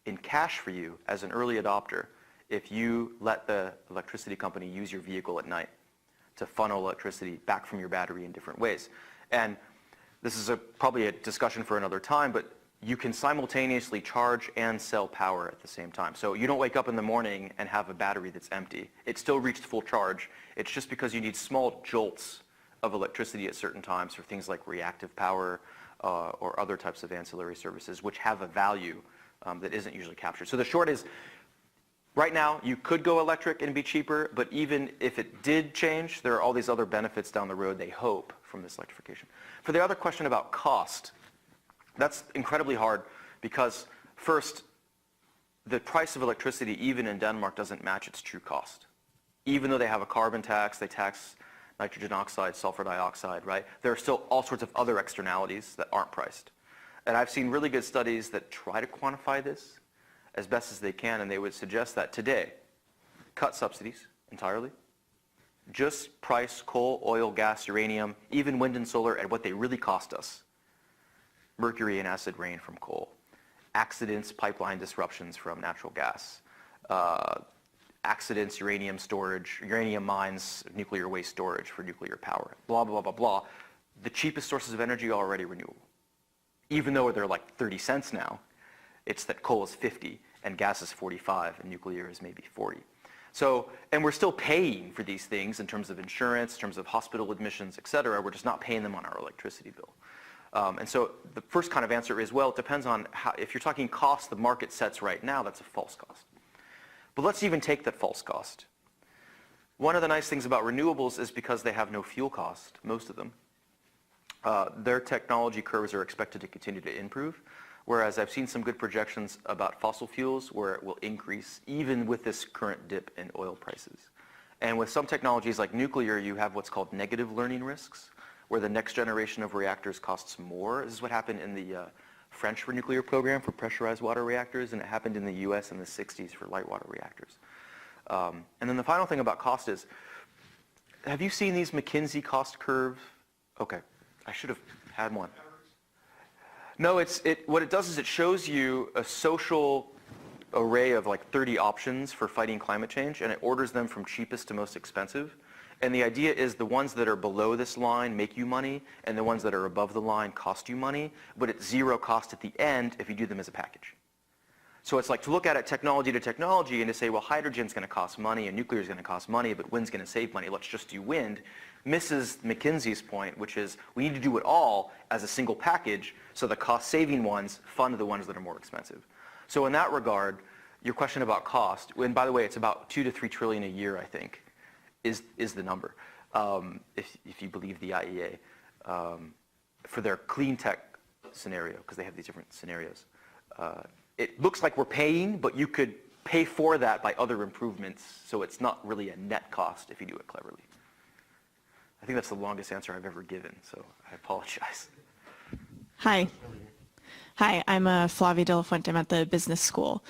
in cash for you as an early adopter if you let the electricity company use your vehicle at night to funnel electricity back from your battery in different ways. And this is probably a discussion for another time, but you can simultaneously charge and sell power at the same time. So you don't wake up in the morning and have a battery that's empty. It still reached full charge. It's just because you need small jolts of electricity at certain times for things like reactive power or other types of ancillary services which have a value that isn't usually captured. So the short is, right now you could go electric and be cheaper, but even if it did change, there are all these other benefits down the road, they hope, from this electrification. For the other question about cost, that's incredibly hard because, first, the price of electricity, even in Denmark, doesn't match its true cost. Even though they have a carbon tax, they tax nitrogen oxide, sulfur dioxide, right? There are still all sorts of other externalities that aren't priced. And I've seen really good studies that try to quantify this as best as they can, and they would suggest that today, cut subsidies entirely, just price coal, oil, gas, uranium, even wind and solar at what they really cost us. Mercury and acid rain from coal, accidents, pipeline disruptions from natural gas, accidents, uranium storage, uranium mines, nuclear waste storage for nuclear power, blah, blah, blah, blah. The cheapest sources of energy are already renewable. Even though they're like 30 cents now, it's that coal is 50 and gas is 45 and nuclear is maybe 40. So, and we're still paying for these things in terms of insurance, in terms of hospital admissions, et cetera. We're just not paying them on our electricity bill. And so the first kind of answer is, well, it depends on how, if you're talking cost the market sets right now, that's a false cost. But let's even take that false cost. One of the nice things about renewables is because they have no fuel cost, most of them, their technology curves are expected to continue to improve. Whereas I've seen some good projections about fossil fuels where it will increase even with this current dip in oil prices. And with some technologies like nuclear, you have what's called negative learning risks, where the next generation of reactors costs more. This is what happened in the French nuclear program for pressurized water reactors, and it happened in the US in the 60s for light water reactors. And then the final thing about cost is, have you seen these McKinsey cost curves? Okay, I should have had one. No, what it does is it shows you a social array of like 30 options for fighting climate change, and it orders them from cheapest to most expensive. And the idea is the ones that are below this line make you money, and the ones that are above the line cost you money, but it's zero cost at the end if you do them as a package. So it's like to look at it technology to technology and to say, well, hydrogen's going to cost money and nuclear is going to cost money, but wind's going to save money. Let's just do wind. Misses McKinsey's point, which is we need to do it all as a single package so the cost-saving ones fund the ones that are more expensive. So in that regard, your question about cost, and by the way, it's about 2 to 3 trillion a year, I think, is the number, if you believe the IEA, for their clean tech scenario, because they have these different scenarios. It looks like we're paying, but you could pay for that by other improvements, so it's not really a net cost if you do it cleverly. I think that's the longest answer I've ever given, so I apologize. Hi. Hi, I'm Flavia De La Fuente. I'm at the business school.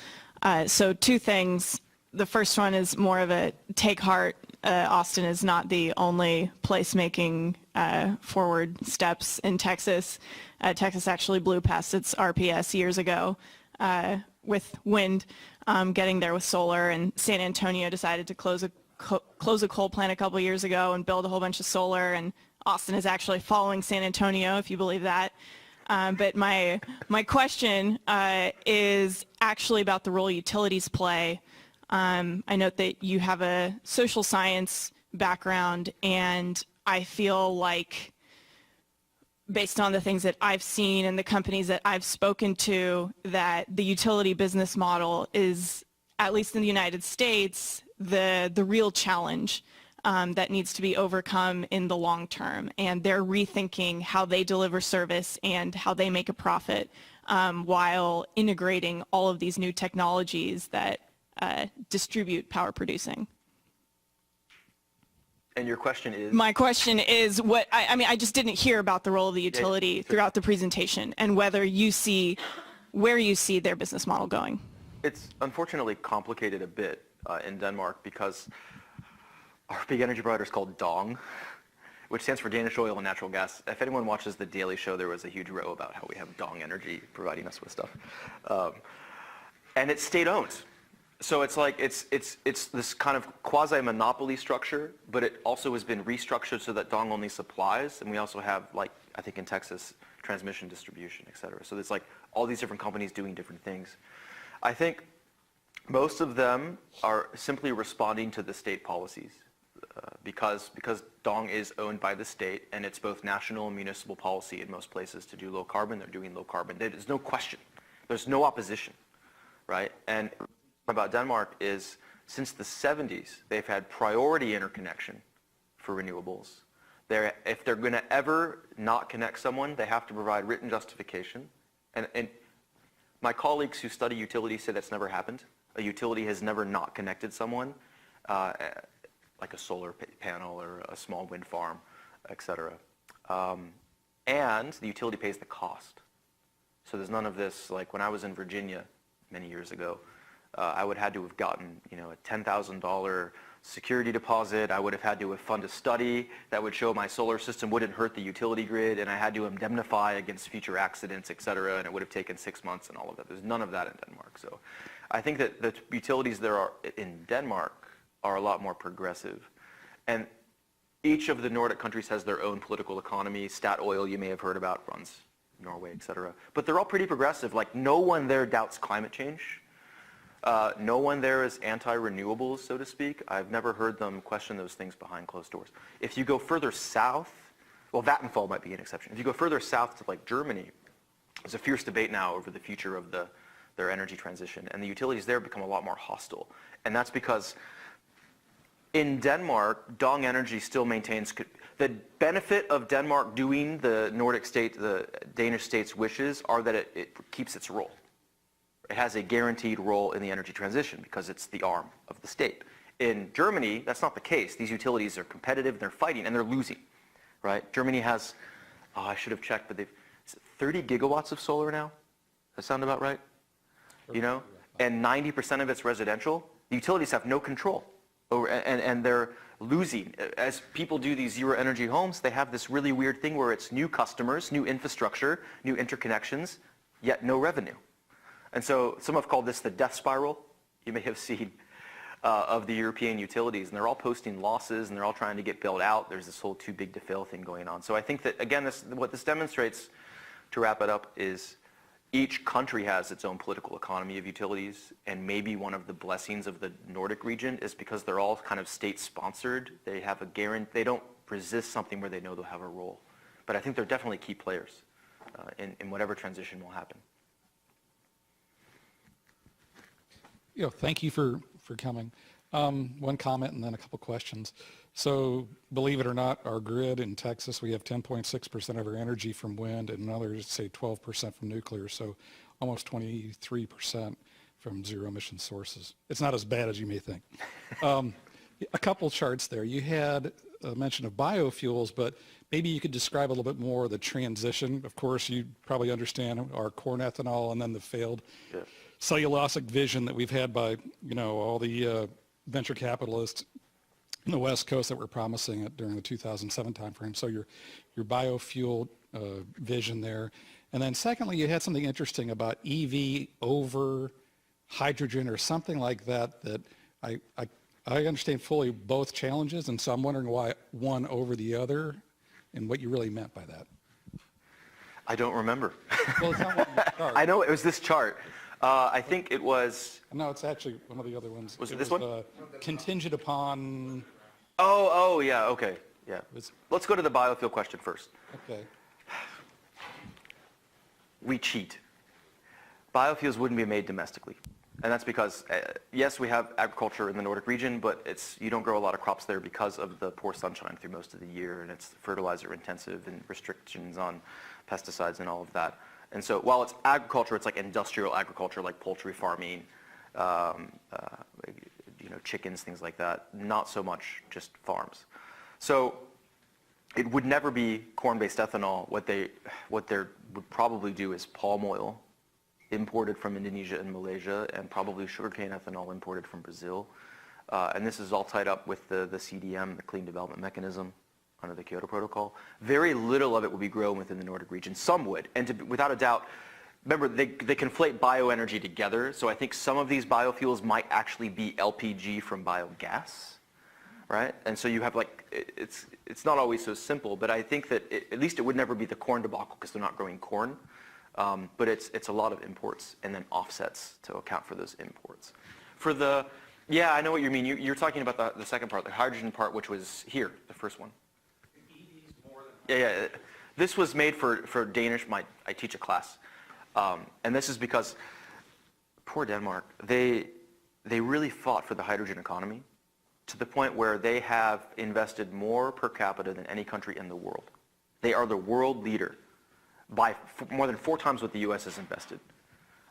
So 2 things. The first one is more of a take heart. Austin is not the only place making forward steps in Texas. Texas actually blew past its RPS years ago with wind, getting there with solar, and San Antonio decided to close a coal plant a couple years ago and build a whole bunch of solar, and Austin is actually following San Antonio, if you believe that. But my question is actually about the role utilities play. I note that you have a social science background, and I feel like, based on the things that I've seen and the companies that I've spoken to, that the utility business model is, at least in the United States, the real challenge that needs to be overcome in the long term. And they're rethinking how they deliver service and how they make a profit while integrating all of these new technologies that distribute power producing. And your question is? My question is, what I mean, I just didn't hear about the role of the utility throughout the presentation, and whether you see, where you see their business model going. It's unfortunately complicated a bit in Denmark because our big energy provider is called DONG, which stands for Danish Oil and Natural Gas. If anyone watches The Daily Show, there was a huge row about how we have DONG Energy providing us with stuff. And it's state-owned. So it's like, it's this kind of quasi-monopoly structure, but it also has been restructured so that DONG only supplies, and we also have, like, I think in Texas, transmission, distribution, et cetera. So there's like all these different companies doing different things. I think most of them are simply responding to the state policies. because Dong is owned by the state, and it's both national and municipal policy in most places to do low carbon. They're doing low carbon. There's no question. There's no opposition, right? And about Denmark is since the 70s, they've had priority interconnection for renewables. If they're going to ever not connect someone, they have to provide written justification. And my colleagues who study utilities say that's never happened. A utility has never not connected someone, like a solar panel or a small wind farm, et cetera. And the utility pays the cost. So there's none of this, like when I was in Virginia many years ago, I would have had to have gotten, a $10,000 security deposit. I would have had to have funded a study that would show my solar system wouldn't hurt the utility grid, and I had to indemnify against future accidents, et cetera, and it would have taken 6 months and all of that. There's none of that in Denmark. So I think that the utilities there are in Denmark are a lot more progressive. And each of the Nordic countries has their own political economy. Statoil, you may have heard about, runs Norway, et cetera. But they're all pretty progressive. Like, no one there doubts climate change. No one there is anti-renewables, so to speak. I've never heard them question those things behind closed doors. If you go further south, well, Vattenfall might be an exception. If you go further south to like Germany, there's a fierce debate now over the future of their energy transition, and the utilities there become a lot more hostile. And that's because in Denmark, Dong Energy still maintains the benefit of Denmark doing the the Danish state's wishes are that it keeps its role. It has a guaranteed role in the energy transition because it's the arm of the state. In Germany, that's not the case. These utilities are competitive, they're fighting, and they're losing, right? Germany has, I should have checked, but they've 30 gigawatts of solar now. Does that sound about right? And 90% of it's residential. The utilities have no control over, and they're losing. As people do these zero energy homes, they have this really weird thing where it's new customers, new infrastructure, new interconnections, yet no revenue. And so some have called this the death spiral, you may have seen, of the European utilities. And they're all posting losses, and they're all trying to get bailed out. There's this whole too big to fail thing going on. So I think that, again, what this demonstrates, to wrap it up, is each country has its own political economy of utilities. And maybe one of the blessings of the Nordic region is because they're all kind of state-sponsored. They have a guarantee. They don't resist something where they know they'll have a role. But I think they're definitely key players in whatever transition will happen. Thank you for coming. One comment and then a couple questions. So believe it or not, our grid in Texas, we have 10.6% of our energy from wind and another, say 12% from nuclear. So almost 23% from zero emission sources. It's not as bad as you may think. A couple charts there. You had a mention of biofuels, but maybe you could describe a little bit more the transition. Of course, you probably understand our corn ethanol and then the failed cellulosic vision that we've had by, all the venture capitalists in the West Coast that were promising it during the 2007 timeframe. So your biofuel vision there. And then secondly, you had something interesting about EV over hydrogen or something like that, that I understand fully both challenges, and so I'm wondering why one over the other and what you really meant by that. I don't remember. Well, it's not what you chart. I know it was this chart. I think it was... No, it's actually one of the other ones. Was it this one? Contingent upon... Oh, yeah, okay. Yeah. Let's go to the biofuel question first. Okay. We cheat. Biofuels wouldn't be made domestically. And that's because, yes, we have agriculture in the Nordic region, but you don't grow a lot of crops there because of the poor sunshine through most of the year, and it's fertilizer intensive and restrictions on pesticides and all of that. And so while it's agriculture, it's like industrial agriculture, like poultry farming, chickens, things like that. Not so much just farms. So it would never be corn-based ethanol. What they would probably do is palm oil imported from Indonesia and Malaysia, and probably sugarcane ethanol imported from Brazil. And this is all tied up with the CDM, the Clean Development Mechanism, under the Kyoto Protocol. Very little of it will be grown within the Nordic region. Some would, and without a doubt, remember, they conflate bioenergy together, so I think some of these biofuels might actually be LPG from biogas, right? And so you have it's not always so simple, but I think that at least it would never be the corn debacle because they're not growing corn, but it's a lot of imports and then offsets to account for those imports. For the Yeah, I know what you mean. You're talking about the second part, the hydrogen part, which was here, the first one. Yeah. This was made for Danish. I teach a class. And this is because, poor Denmark, they really fought for the hydrogen economy to the point where they have invested more per capita than any country in the world. They are the world leader by more than 4 times what the U.S. has invested.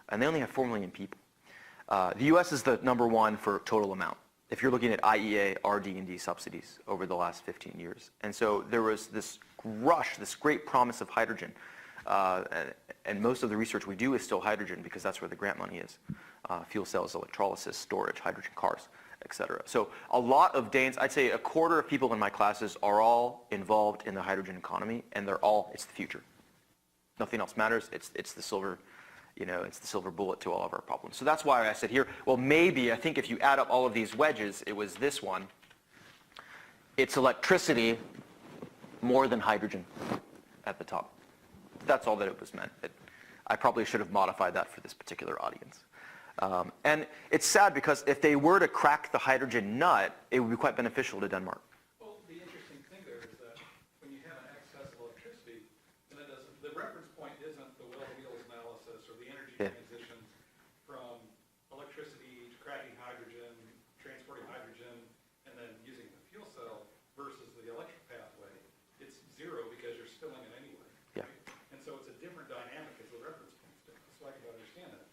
And they only have 4 million people. The U.S. is the #1 for total amount, if you're looking at IEA, RD&D subsidies over the last 15 years. And so there was this rush, this great promise of hydrogen. And most of the research we do is still hydrogen because that's where the grant money is. Fuel cells, electrolysis, storage, hydrogen cars, et cetera. So a lot of Danes, I'd say 1/4 of people in my classes are all involved in the hydrogen economy, and it's the future. Nothing else matters. It's the silver, it's the silver bullet to all of our problems. So that's why I said here, well, maybe, I think if you add up all of these wedges, it was this one. It's electricity more than hydrogen at the top. That's all that it was meant. I probably should have modified that for this particular audience. And it's sad because if they were to crack the hydrogen nut, it would be quite beneficial to Denmark. Well, the interesting thing there is that when you have an excess of electricity, then the reference point isn't the well-wheels analysis or the energy transition from electricity to cracking hydrogen, transporting hydrogen, and then using the fuel cell versus the electric pathway. It's 0 because you're spilling it anyway. Yeah. Right? And so it's a different dynamic as the reference point's different. So I can understand that.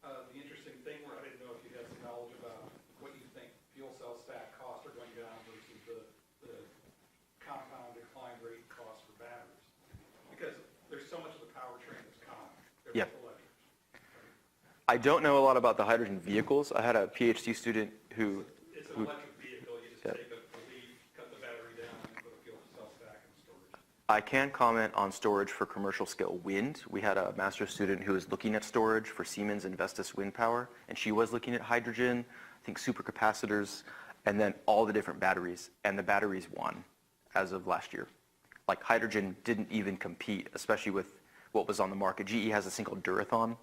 The interesting thing where I didn't know if you had some knowledge about what you think fuel cell stack costs are going down versus the compound decline rate costs for batteries. Because there's so much of the powertrain that's common. They're both electric. I don't know a lot about the hydrogen vehicles. I had a PhD student who... It's an electric vehicle. You just take a lead, cut the battery down, and put a fuel cell stack in storage. I can comment on storage for commercial scale wind. We had a master's student who was looking at storage for Siemens and Vestas wind power, and she was looking at hydrogen, I think supercapacitors, and then all the different batteries, and the batteries won as of last year. Like hydrogen didn't even compete, especially with what was on the market. GE has this thing called Durathon,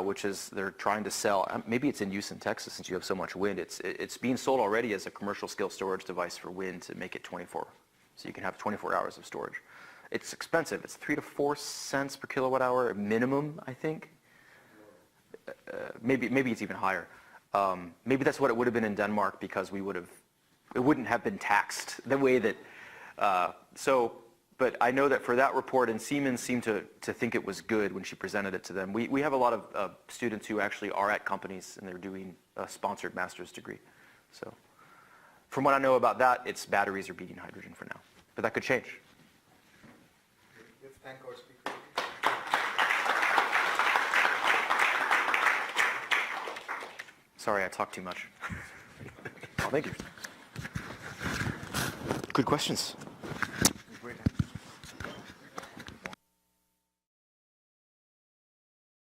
which is they're trying to sell, maybe it's in use in Texas since you have so much wind. It's being sold already as a commercial scale storage device for wind to make it 24. So you can have 24 hours of storage. It's expensive. It's 3 to 4 cents per kilowatt hour minimum, I think. Maybe it's even higher. Maybe that's what it would have been in Denmark because it wouldn't have been taxed the way that. But I know that for that report, and Siemens seemed to think it was good when she presented it to them. We have a lot of students who actually are at companies and they're doing a sponsored master's degree. So from what I know about that, it's batteries are beating hydrogen for now. But that could change. Let's thank our speaker. Sorry, I talked too much. Oh, thank you. Good questions.